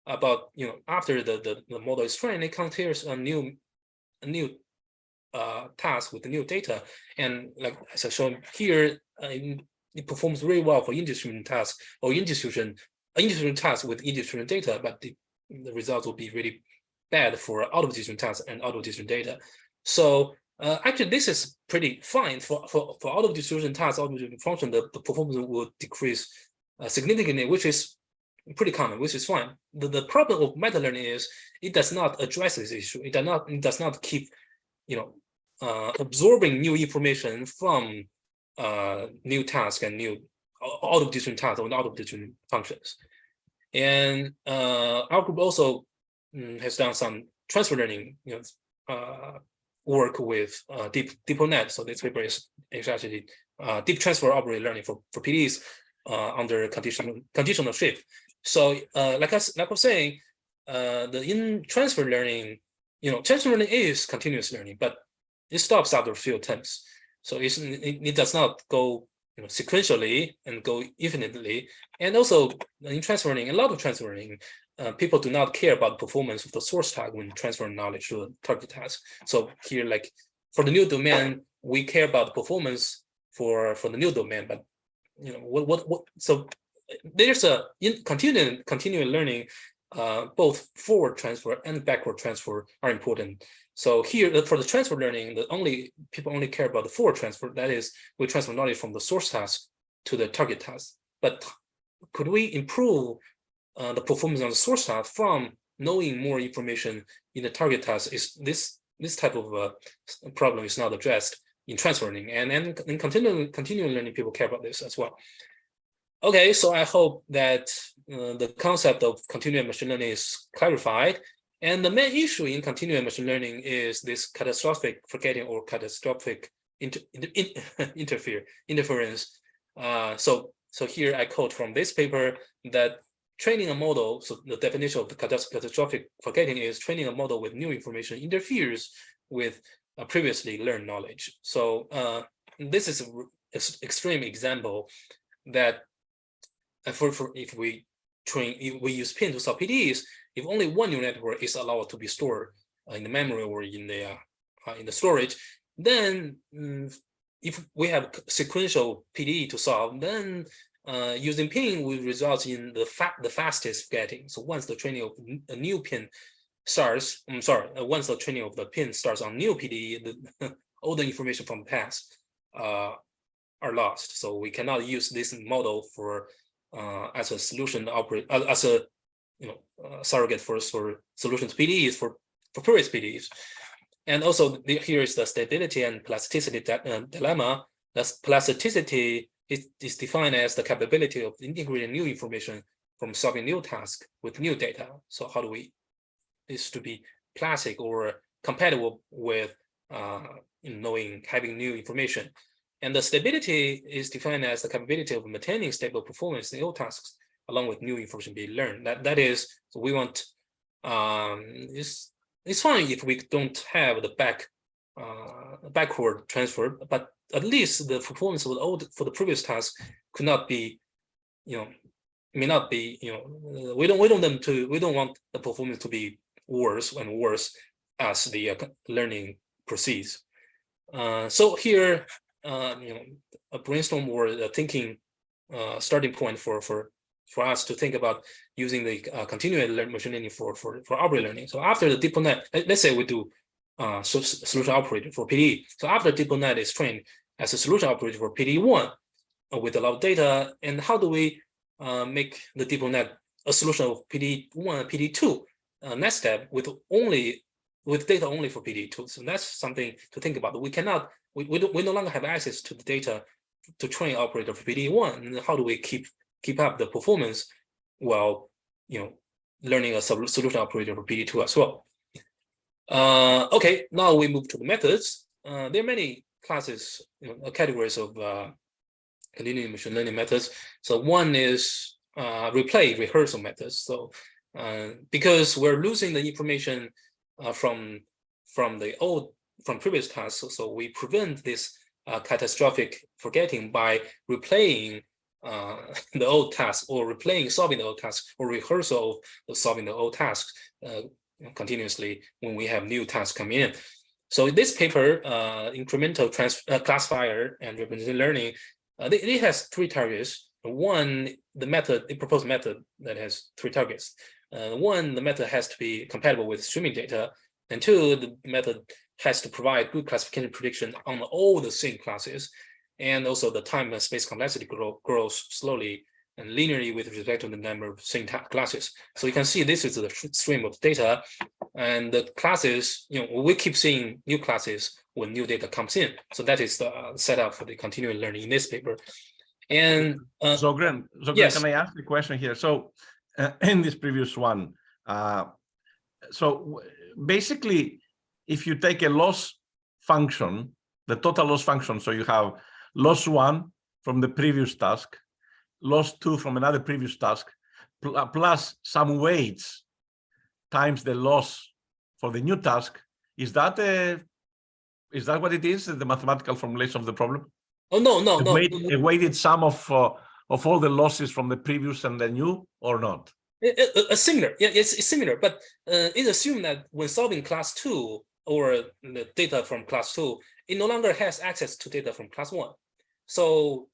about after the model is trained, it compares a new task with the new data, and like as I shown here, it performs really well for indistributed tasks or indistributed tasks with indistributed data, but the results will be really bad for out of distributed tasks and out of distributed data. So actually, this is pretty fine for out of distribution tasks, out of distribution function. The performance will decrease significantly, which is pretty common, which is fine. The problem of meta learning is it does not address this issue. It does not keep absorbing new information from new tasks and new out of distribution tasks or out of distribution functions. And our group also has done some transfer learning work with deep net. So this paper is actually deep transfer operator learning for PDEs under conditional shift. So like I was saying, in transfer learning, transfer learning is continuous learning, but it stops after a few attempts. So it does not go sequentially and go infinitely. And also in transfer learning, a lot of transfer learning, people do not care about the performance of the source task when transferring knowledge to a target task. So here, like for the new domain, we care about the performance for the new domain, but so there's in continual learning, both forward transfer and backward transfer are important. So here for the transfer learning, people only care about the forward transfer. That is, we transfer knowledge from the source task to the target task. But could we improve the performance on the source task from knowing more information in the target task? Is this type of problem is not addressed in transfer learning, and in continual learning, people care about this as well. Okay, so I hope that the concept of continual machine learning is clarified. And the main issue in continual machine learning is this catastrophic forgetting or catastrophic interference. So here I quote from this paper that training a model, so the definition of the catastrophic forgetting is training a model with new information interferes with previously learned knowledge. So this is an extreme example that if we use PIN to solve PDEs, if only one neural network is allowed to be stored in the memory or in the storage, then if we have sequential PDE to solve, then using PIN will result in the fastest forgetting. So once the training of a new PIN starts, once the training of the PIN starts on new PDE, all the information from the past are lost. So we cannot use this model for as a solution as a surrogate for solution to PDEs for previous PDEs. And also here is the stability and plasticity dilemma. That's plasticity is defined as the capability of integrating new information from solving new tasks with new data. So how do we is to be plastic or compatible with having new information. And the stability is defined as the capability of maintaining stable performance in old tasks along with new information being learned. That is, so we want it's fine if we don't have the backward transfer, but at least the performance of the previous task could not be, may not be, we don't want the performance to be worse and worse as the learning proceeds. So here, a brainstorm or a thinking starting point for for us to think about using the continual machine learning for operator learning. So after the deep net, let's say we do solution operator for PDE. So after deep net is trained as a solution operator for PDE1 with a lot of data, and how do we make the deep net a solution of PDE1 and PDE2 next step with data only for PDE2? So that's something to think about. We cannot, we no longer have access to the data to train operator for PDE1. And how do we keep up the performance while learning a solution operator for PDE2 as well? Okay, now we move to the methods. There are many classes, categories of continuing machine learning methods. So one is replay rehearsal methods. So because we're losing the information from previous tasks, so we prevent this catastrophic forgetting by replaying the old task, or solving the old task, or rehearsal of solving the old tasks continuously when we have new tasks coming in. So in this paper, incremental classifier and representative learning, it has 3 targets. One, the proposed method that has 3 targets. One, the method has to be compatible with streaming data, and 2, the method has to provide good classification prediction on all the same classes, and also the time and space complexity grows slowly and linearly with respect to the number of same classes. So you can see this is the stream of data, and the classes, we keep seeing new classes when new data comes in. So that is the setup for the continuing learning in this paper. And Zongren, yes. Can I ask a question here? So in this previous one, so basically, if you take a loss function, the total loss function, so you have loss 1 from the previous task, loss 2 from another previous task, plus some weights times the loss for the new task, is that what it is, the mathematical formulation of the problem? Oh, no. A weighted sum of all the losses from the previous and the new, or not? Similar, yeah, it's similar, but it assumes that when solving class 2 or the data from class 2, it no longer has access to data from class 1. So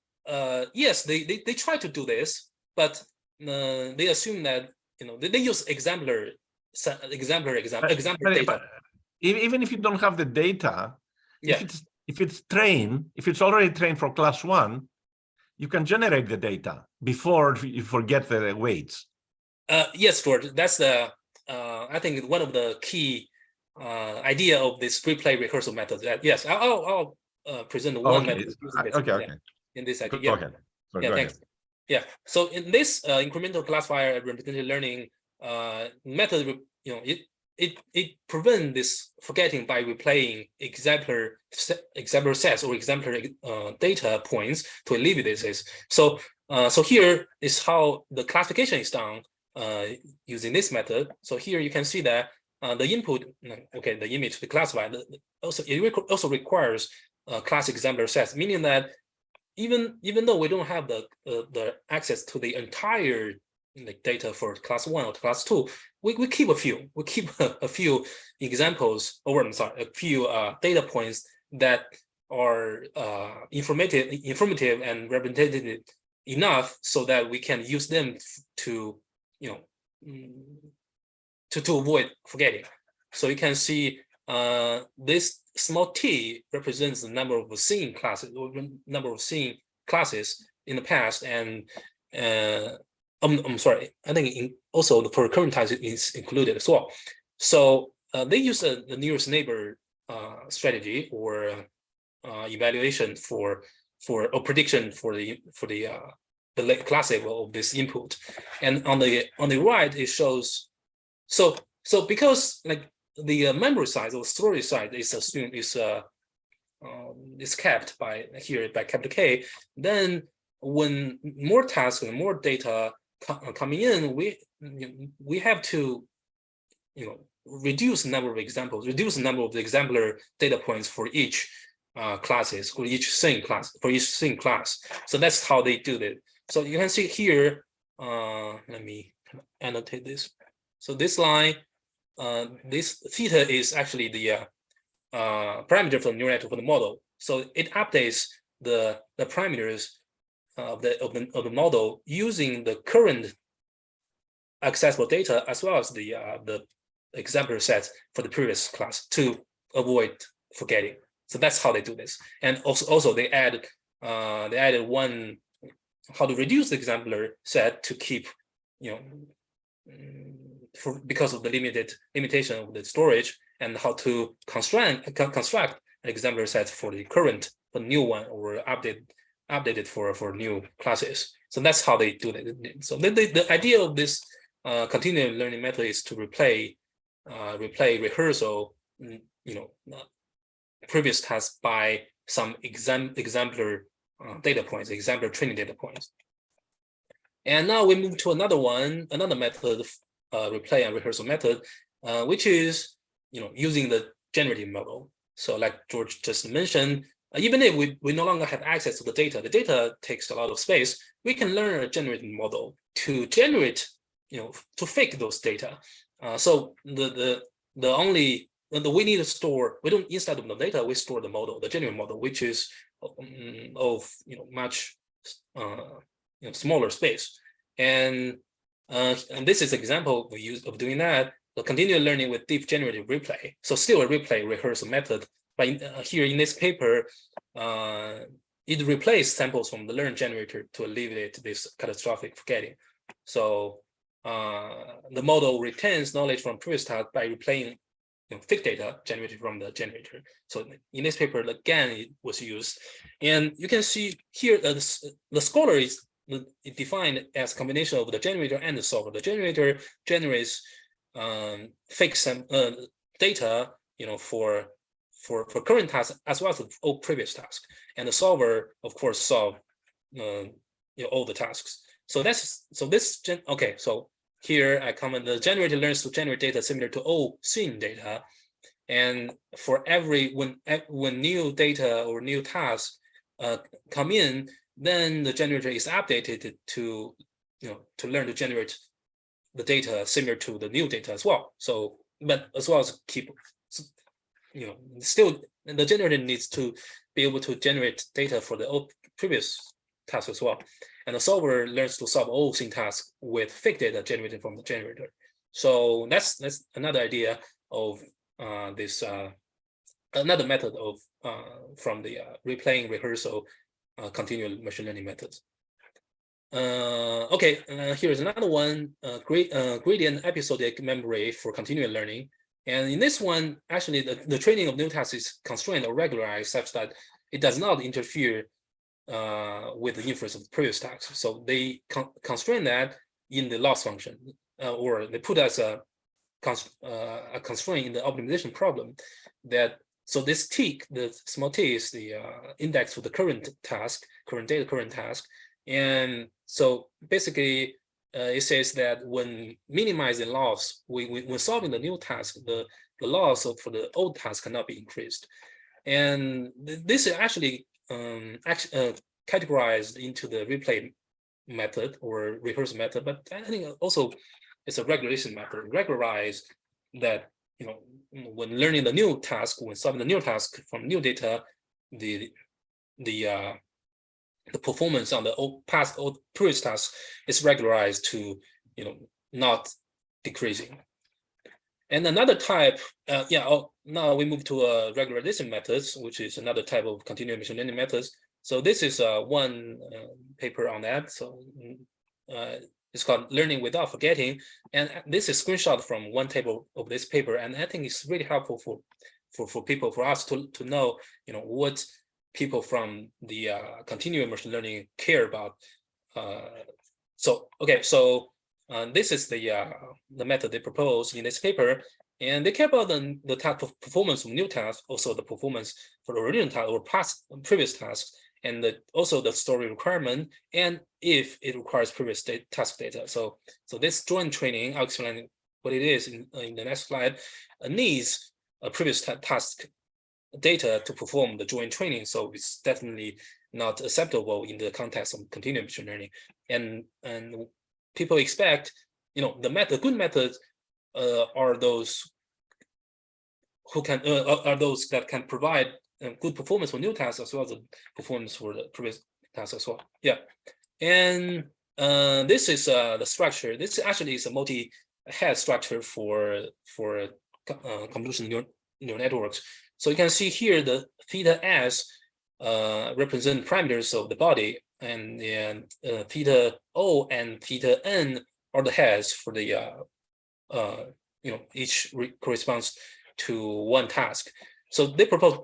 yes, they try to do this, but they assume that they use exemplar data. But even if you don't have the data, yeah. if it's already trained for class 1, you can generate the data before you forget the weights. Yes, George, that's the I think one of the key idea of this replay rehearsal method. That yes, I'll present one method. Okay. In this idea. Yeah. Okay. Sorry, yeah, thanks. Ahead. Yeah. So in this incremental classifier representative learning method, it prevents this forgetting by replaying exemplar sets or exemplar data points to alleviate this. So here is how the classification is done using this method. So here you can see that the input, the image to be classified, it also requires class exemplar sets, meaning that even though we don't have the access to the entire data for class 1 or class 2, we keep a few. We keep a few examples, or I'm sorry, a few data points that are informative and representative enough so that we can use them to to avoid forgetting. So you can see this small t represents the number of seen classes, or number of seen classes in the past, and I'm sorry, I think also for current times is included as well. So they use the nearest neighbor strategy, or evaluation for a prediction for the class level of this input. And on the right it shows, so because the memory size or storage size is assumed is kept by capital K, then when more tasks and more data coming in, we have to reduce the number of examples, reduce the number of the exemplar data points for each classes, for each thing class. So that's how they do it. So you can see here, let me annotate this. So this line, this theta is actually the parameter for the neural network for the model. So it updates the parameters the model using the current accessible data as well as the exemplar set for the previous class to avoid forgetting. So that's how they do this. And also they added one how to reduce the exemplar set to keep, because of the limitation of the storage, and how to construct an exemplar set for the new one, or updated for new classes. So that's how they do that. So the idea of this continual learning method is to replay rehearsal, previous tasks by some exemplar data points, exemplar training data points. And now we move to another method, replay and rehearsal method, which is using the generative model. So like George just mentioned, even if we no longer have access to the data takes a lot of space, we can learn a generative model to generate, to fake those data. So we need to store, instead of the data, we store the model, the generative model, which is of much smaller space. And this is an example of doing that, the continual learning with deep generative replay. So still a replay rehearsal method, but here in this paper, it replaced samples from the learn generator to alleviate this catastrophic forgetting. So the model retains knowledge from previous tasks by replaying fake data generated from the generator. So in this paper, again, it was used. And you can see here that the scholar is defined as a combination of the generator and the solver. The generator generates fake data, for current tasks as well as all previous tasks. And the solver, of course, solve all the tasks. So here I comment, the generator learns to generate data similar to all seen data. And for when new data or new tasks come in, then the generator is updated to learn to generate the data similar to the new data as well. So, but as well as keep, still the generator needs to be able to generate data for the old previous tasks as well. And the solver learns to solve all seen tasks with fake data generated from the generator. So that's another idea of this another method of from the replaying rehearsal continual machine learning methods. Here's another one, gradient episodic memory for continual learning. And in this one, actually, the training of new tasks is constrained or regularized such that it does not interfere with the inference of the previous tasks. So they constrain that in the loss function, or they put as a constraint in the optimization problem. That so this t, the small t, is the index for the current task, current task, and so basically it says that when minimizing loss, when solving the new task, the loss for the old task cannot be increased, and this is actually categorized into the replay method or rehearsal method, but I think also it's a regularization method. Regularize that when learning the new task, when solving the new task from new data, the performance on the previous task is regularized to not decreasing. And another type, now we move to regularization methods, which is another type of continuous machine learning methods. So this is one paper on that. So it's called Learning Without Forgetting. And this is a screenshot from one table of this paper. And I think it's really helpful for us to know, what people from the continuous machine learning care about. This is the method they propose in this paper. And they care about the type of performance of new tasks, also the performance for the original task or previous tasks, and also the story requirement, and if it requires previous task data. So this joint training, I'll explain what it is in the next slide, needs a previous task data to perform the joint training. So it's definitely not acceptable in the context of continuous machine learning. And people expect, the good methods are those who can are those that can provide good performance for new tasks as well as the performance for the task as well. Yeah, and this is the structure. This actually is a multi-head structure for convolutional neural networks. So you can see here the theta s represent parameters of the body, and then theta o and theta n are the heads for the each corresponds to one task. So they propose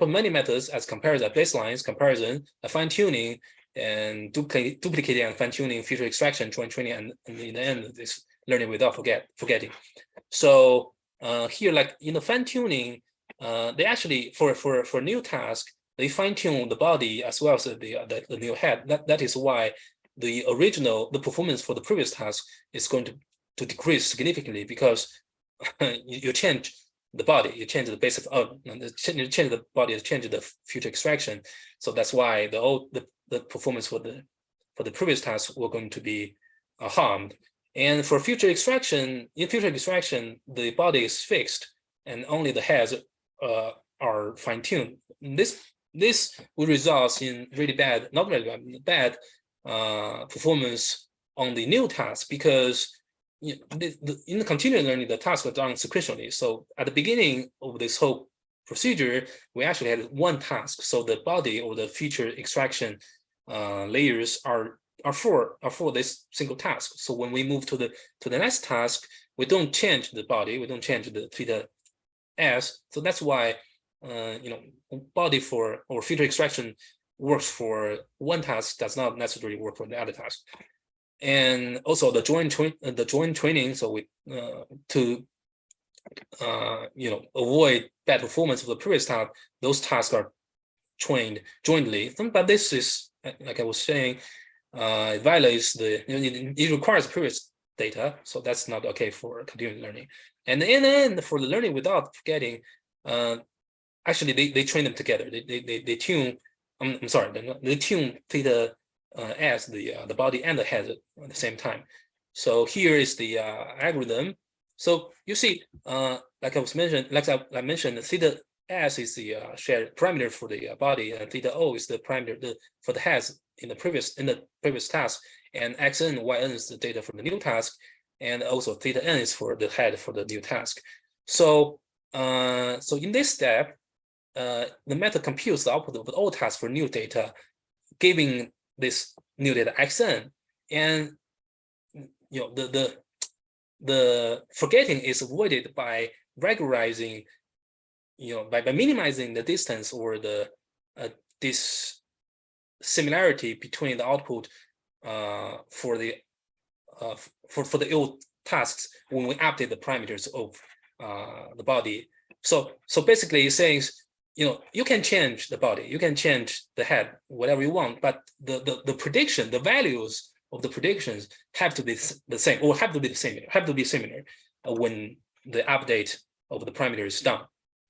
many methods as comparison, baselines, comparison, fine-tuning, and duplicating and fine-tuning, feature extraction, joint training, and in the end, this learning without forgetting. So here, like in the fine-tuning, they actually for new task, they fine-tune the body as well as the new head. That is why the performance for the previous task is going to decrease significantly, because you change the body, you change the basic, you change the body, you change the feature extraction. So that's why the performance for the previous task were going to be harmed. And for feature extraction, the body is fixed and only the heads are fine-tuned. This will result in really bad, not really bad performance on the new task, because in the continual learning, the tasks are done sequentially. So at the beginning of this whole procedure, we actually had one task. So the body or the feature extraction layers are for this single task. So when we move to the next task, we don't change the body, we don't change the theta s. So that's why body or feature extraction works for one task, does not necessarily work for the other task. And also the joint training, so we to avoid bad performance of the previous task, those tasks are trained jointly. But this is, like I was saying, it violates it requires previous data, so that's not okay for continuing learning. And in the end, for the learning without forgetting, actually they train them together. They tune. I'm sorry, they tune theta as the body and the head at the same time. So here is the algorithm. So you see, like I mentioned, theta s is the shared parameter for the body, and theta o is the parameter for the heads in the previous task, and xn, yn is the data for the new task, and also theta n is for the head for the new task. So so in this step, the method computes the output of the old task for new data, giving this new data xn, and the forgetting is avoided by regularizing, by minimizing the distance or this similarity between the output for the old tasks when we update the parameters of the body. So basically it says, you can change the body, you can change the head, whatever you want, but the prediction, the values of the predictions have to be the same, or have to be similar when the update of the parameter is done.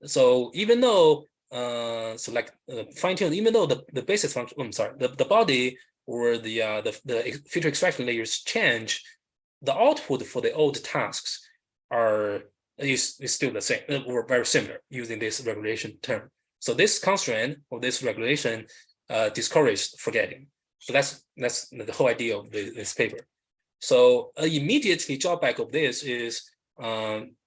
So even though fine-tune, even though the basis function, the body or the feature extraction layers change, the output for the old tasks is still the same or very similar using this regulation term. So this constraint or this regulation discourages forgetting. So that's the whole idea of this paper. So immediately drawback of this is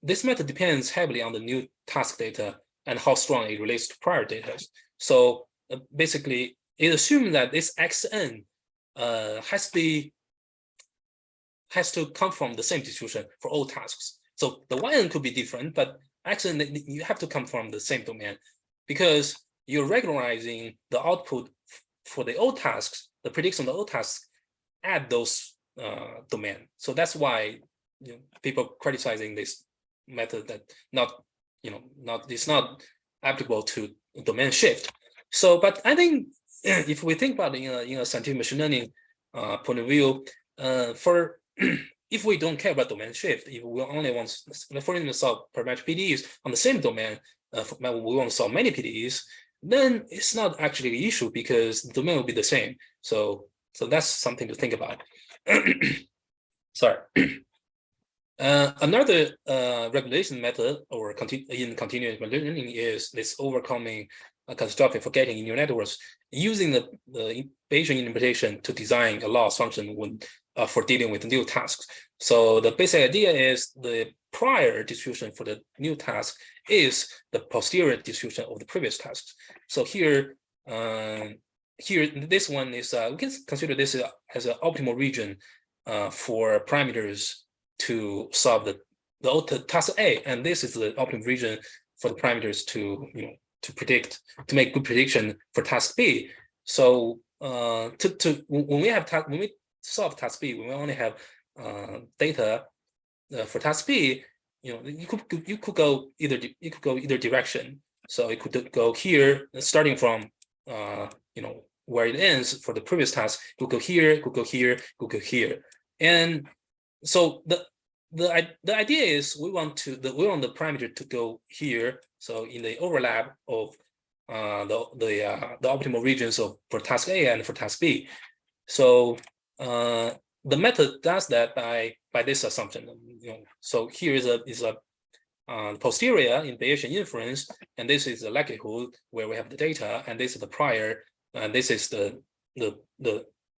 this method depends heavily on the new task data and how strong it relates to prior data. So basically, it assumes that this xn has to come from the same distribution for all tasks. So the yn could be different, but xn, you have to come from the same domain, because you're regularizing the output for the old tasks, the prediction of the old tasks at those domain. So that's why people criticizing this method that it's not applicable to domain shift. So, but I think if we think about it in a scientific machine learning point of view, for if we don't care about domain shift, if we only want, for instance, solve parametric PDEs on the same domain, we want to solve many PDEs, then it's not actually an issue because the domain will be the same. So that's something to think about. Sorry. Another regulation method in continuous learning is this overcoming catastrophic forgetting in neural networks. using the Bayesian interpretation to design a loss function for dealing with new tasks. So the basic idea is the prior distribution for the new task is the posterior distribution of the previous tasks. So here, this one is we can consider this as an optimal region for parameters to solve the task A, and this is the optimal region for the parameters to to make good prediction for task B. So when we solve task B, we only have data for task B. You could go either direction. So it could go here, starting from where it ends for the previous task. It could go here, could go here, could go here, and so the idea is we want the parameter to go here. So in the overlap of the optimal regions for task A and for task B. So the method does that by this assumption. So here is a posterior in Bayesian inference, and this is the likelihood where we have the data, and this is the prior, and this is the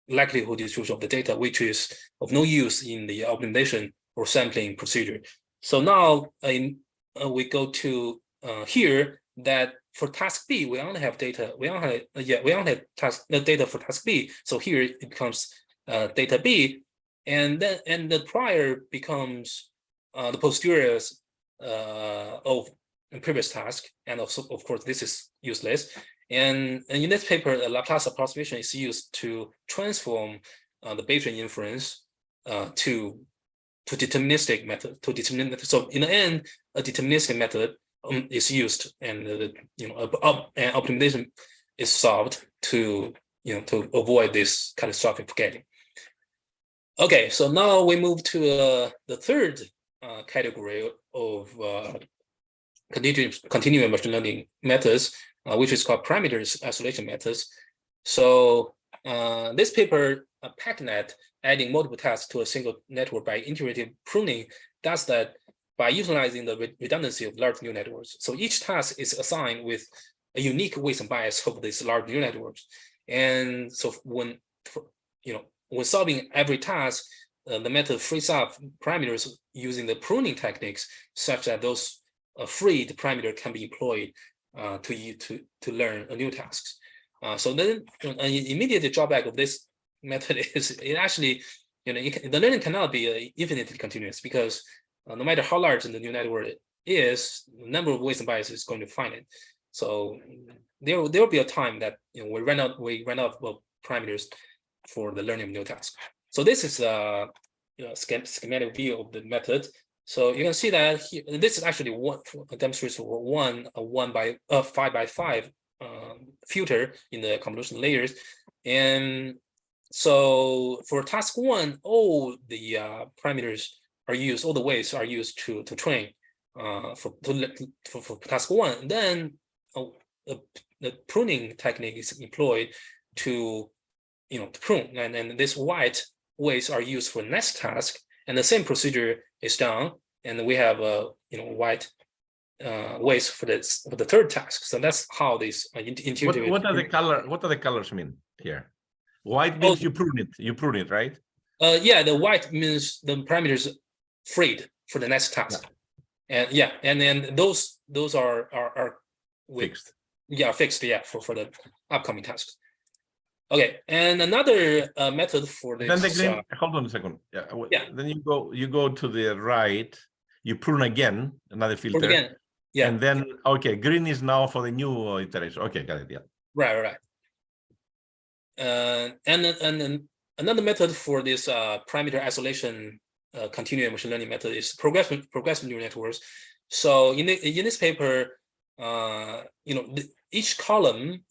likelihood distribution of the data, which is of no use in the optimization or sampling procedure. So now we go to here that for task B, we only have data. We only have data for task B. So here it becomes data B, and the prior becomes the posteriors of the previous task, and also of course this is useless. And in this paper, the Laplace approximation is used to transform the Bayesian inference to deterministic method. So in the end, a deterministic method is used, and and optimization is solved to avoid this catastrophic forgetting. Okay, so now we move to the third category of continuous machine learning methods, which is called parameters isolation methods. So this paper, PackNet, adding multiple tasks to a single network by iterative pruning, does that by utilizing the redundancy of large neural networks. So each task is assigned with a unique weight and bias of these large neural networks. And so when solving every task, the method frees up parameters using the pruning techniques, such that those freed parameters can be employed to learn a new tasks. So then an immediate drawback of this method is it actually, the learning cannot be infinitely continuous, because no matter how large the neural network is, the number of weights and biases is going to find it. So there will be a time that we run out of parameters for the learning of new tasks. So this is a schematic view of the method. So you can see that here, this is actually demonstrates a 5 by 5 filter in the convolution layers. And so for task 1, all the parameters are used, all the weights are used to train for task 1. Then the pruning technique is employed to prune, and this white weights are used for next task, and the same procedure is done, and we have white weights for the third task. So that's how this intuitive. What are the colors mean here? White means you prune it, right? Yeah, the white means the parameters freed for the next task. Yeah. And then those are fixed. Yeah, fixed. Yeah, for the upcoming tasks. Okay, and another method for this. Then the green. Hold on a second. Yeah. Then you go to the right. You prune again, another filter. Prune again. Yeah. And then green is now for the new iteration. Okay, got it. Yeah. Right. And another method for this parameter isolation continuous machine learning method is progressive neural networks. So in this paper, each column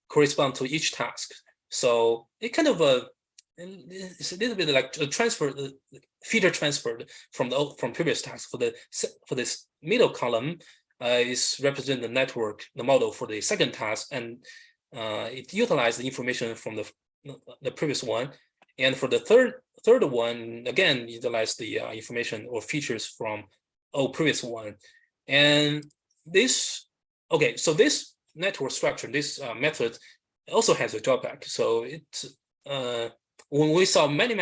corresponds to each task. So it kind of it's a little bit like a feature transferred from previous tasks. For this middle column is represent the network, the model for the second task, and it utilizes the information from the previous one. And for the third one, again, utilize the information or features from previous one. And this network structure, this method also has a drawback. So it's when we saw many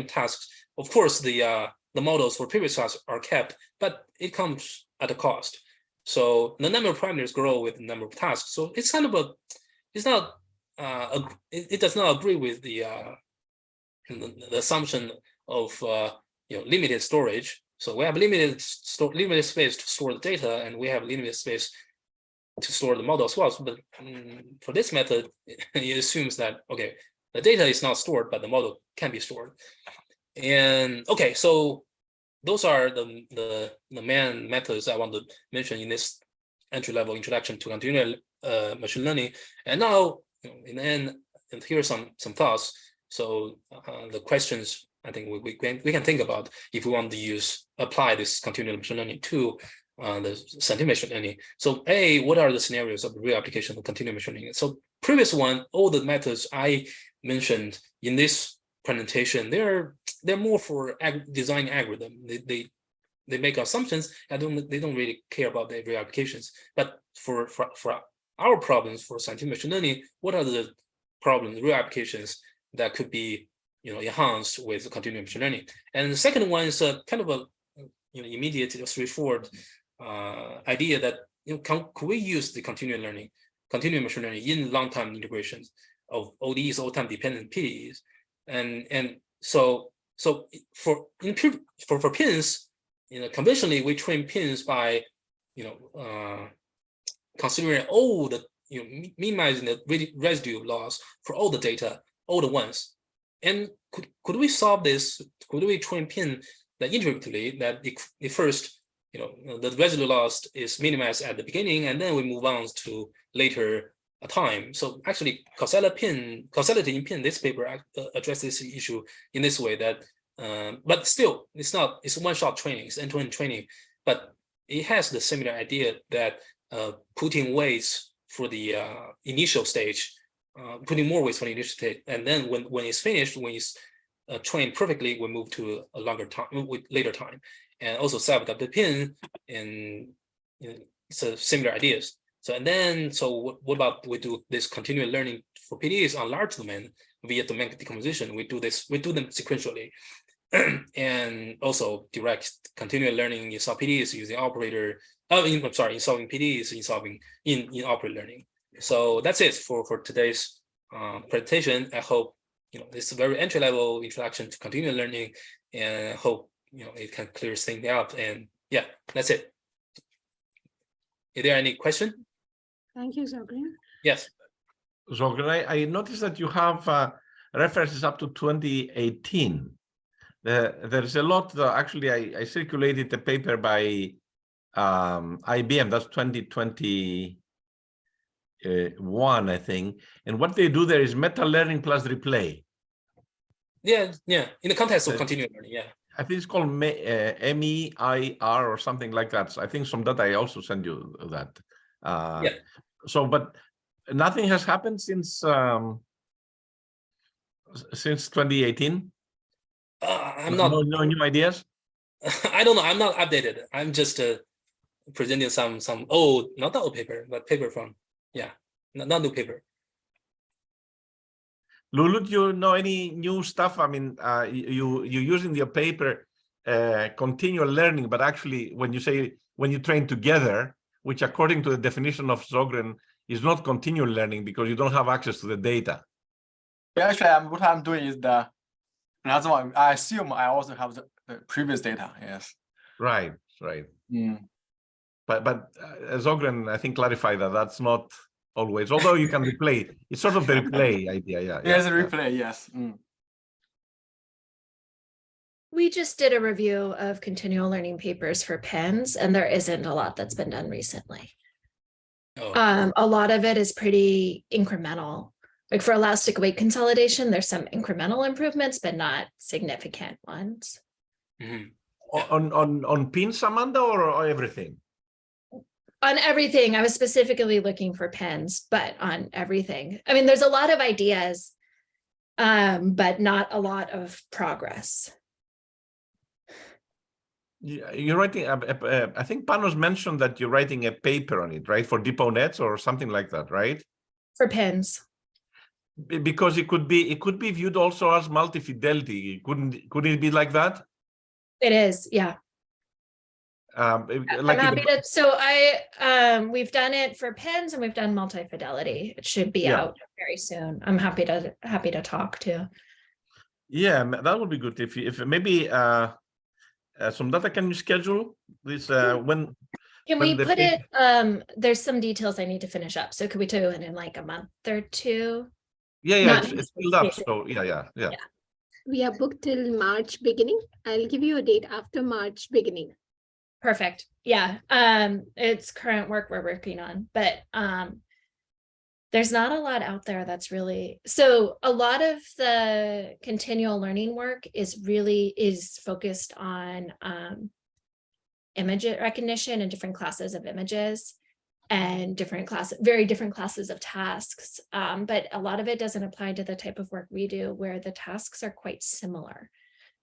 tasks, of course the models for previous tasks are kept, but it comes at a cost. So the number of parameters grow with the number of tasks. So it's kind of it does not agree with the assumption of limited storage. So we have limited space to store the data, and we have limited space to store the model as well. But for this method, it assumes that okay, the data is not stored, but the model can be stored. And okay, so those are the main methods I want to mention in this entry-level introduction to continual machine learning. And now, in the end, and here are some thoughts. So the questions I think we can think about if we want to apply this continual machine learning to the scientific machine learning. So what are the scenarios of real application of continual machine learning? So previous one, all the methods I mentioned in this presentation, they're more for design algorithm. They make assumptions and they don't really care about the real applications. But for our problems for scientific machine learning, what are the problems, real applications that could be enhanced with continual machine learning? And the second one is a kind of a immediate, straightforward idea that could we use the continual machine learning in long-term integrations of ODEs, all-time dependent PDEs, and so for pins, conventionally we train pins by considering all the minimizing the residue loss for all the data all at once. And could we solve this? Could we train pin that iteratively that it first the residue loss is minimized at the beginning, and then we move on to later time. So actually, causality in pin, this paper addresses this issue in this way that, but still, it's one-shot training, it's end-to-end training, but it has the similar idea that putting weights for the initial stage, putting more weights for the initial stage, and then when it's finished, when it's trained perfectly, we move to a longer time, with later time, and also self-adaptive pin, and so similar ideas. So what about we do this continual learning for PDEs on large domain via domain decomposition? We do them sequentially, and also direct continual learning in solve PDEs using operator. In solving PDEs in operator learning. So that's it for today's presentation. I hope this is a very entry-level introduction to continual learning, and I hope it can clear things up. And yeah, that's it. Is there any question? Thank you, Zongren. Yes. Zongren, I noticed that you have references up to 2018. There's a lot. Actually, I circulated a paper by IBM. That's 2021, I think. And what they do there is meta learning plus replay. Yeah. In the context of continual learning, yeah. I think it's called MEIR or something like that. So I think some data I also send you that. Yeah. So, but nothing has happened since 2018. No new ideas. I don't know. I'm not updated. I'm just presenting some old, not the old paper, but paper from not new paper. Lulu, do you know any new stuff? I mean, you use in your paper continual learning, but actually when you train together, which according to the definition of Zongren is not continual learning because you don't have access to the data. Yeah, actually, what I'm doing is another one. I assume I also have the previous data. Yes. Right. But Zongren, I think, clarified that that's not always, although you can replay. It's sort of the replay idea. Yes, replay. Yes. We just did a review of continual learning papers for PENS, and there isn't a lot that's been done recently. A lot of it is pretty incremental. Like for elastic weight consolidation, there's some incremental improvements, but not significant ones. On pins, Amanda, or everything? On everything. I was specifically looking for PENS, but on everything. I mean, there's a lot of ideas, but not a lot of progress. You're writing, I think Panos mentioned that you're writing a paper on it, right? For DeepNets or something like that, right? For PENS. Because it could be viewed also as multi-fidelity. Couldn't it be like that? It is, yeah. Like I'm happy to. So we've done it for pens and we've done multi-fidelity. It should be out very soon. I'm happy to talk too. Yeah, that would be good if maybe some data. Can you schedule this when? Can we put it? There's some details I need to finish up. So could we do it in like a month or two? Yeah, it's filled up. So yeah. We are booked till March beginning. I'll give you a date after March beginning. Perfect. Yeah. It's current work we're working on, but there's not a lot out there that's really, so a lot of the continual learning work is focused on image recognition and different classes of images and very different classes of tasks. But a lot of it doesn't apply to the type of work we do where the tasks are quite similar.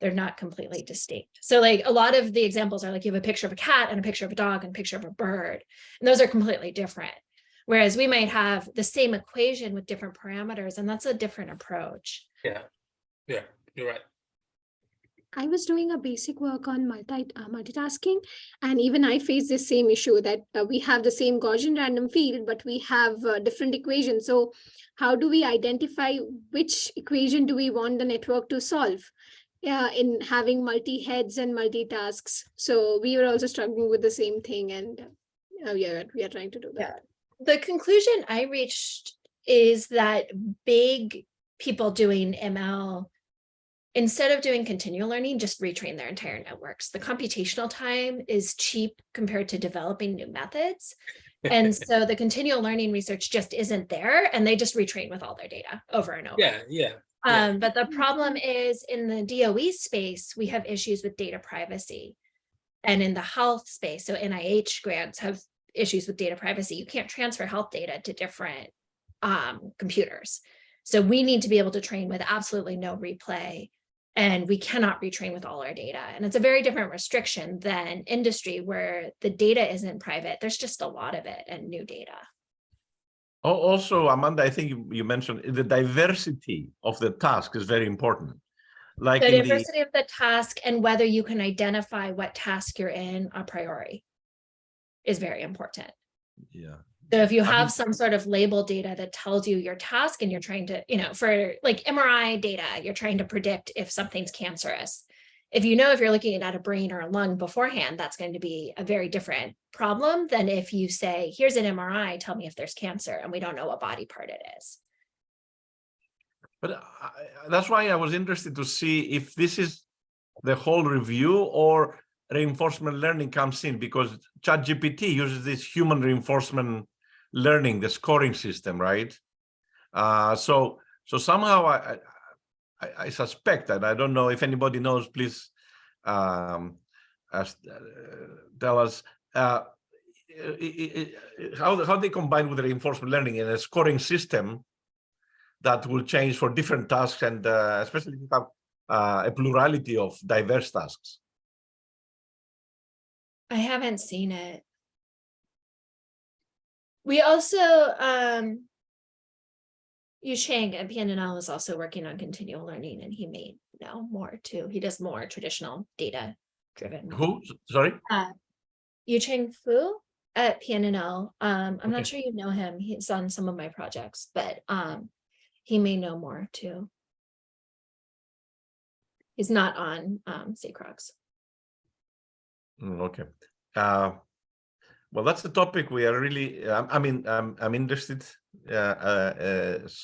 They're not completely distinct. So like a lot of the examples are like you have a picture of a cat and a picture of a dog and a picture of a bird, and those are completely different. Whereas we might have the same equation with different parameters, and that's a different approach. Yeah, you're right. I was doing a basic work on multitasking, and even I face the same issue that we have the same Gaussian random field, but we have different equations. So how do we identify which equation do we want the network to solve in having multi-heads and multitasks? So we were also struggling with the same thing, and we are trying to do that. The conclusion I reached is that big people doing ML, instead of doing continual learning, just retrain their entire networks. The computational time is cheap compared to developing new methods. And so the continual learning research just isn't there, and they just retrain with all their data over and over. Yeah. But the problem is in the DOE space, we have issues with data privacy. And in the health space, so NIH grants have issues with data privacy. You can't transfer health data to different computers. So we need to be able to train with absolutely no replay, and we cannot retrain with all our data. And it's a very different restriction than industry where the data isn't private. There's just a lot of it and new data. Also, Amanda, I think you mentioned the diversity of the task is very important. Like the diversity of the task and whether you can identify what task you're in a priori is very important. Yeah. So if you have some sort of label data that tells you your task and you're trying to, for like MRI data, you're trying to predict if something's cancerous. If you're looking at a brain or a lung beforehand, that's going to be a very different problem than if you say, here's an MRI, tell me if there's cancer, and we don't know what body part it is. But that's why I was interested to see if this is the whole review or reinforcement learning comes in, because ChatGPT uses this human reinforcement learning, the scoring system, right? So somehow I suspect that, I don't know if anybody knows, please tell us how they combine with the reinforcement learning in a scoring system that will change for different tasks, and especially if you have a plurality of diverse tasks. I haven't seen it. We also, Yusheng at PNNL is also working on continual learning, and he may know more too. He does more traditional data driven. Who? Sorry? Yusheng Fu at PNNL. I'm not sure you know him. He's on some of my projects, but he may know more too. He's not on CCROX. Okay. Well, that's the topic we are really, I'm interested because,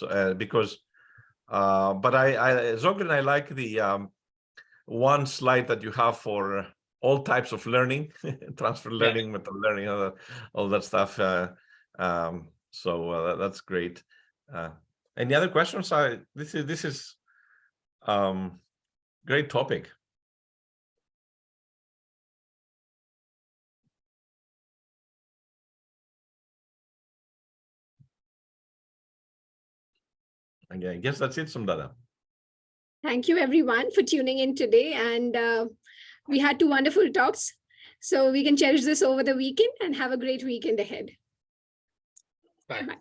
but Zongren, I like the one slide that you have for all types of learning, transfer learning, meta learning, all that stuff. So that's great. Any other questions? This is great topic. Okay, I guess that's it, Sundara. Thank you, everyone, for tuning in today. And we had 2 wonderful talks. So we can cherish this over the weekend and have a great weekend ahead. Bye.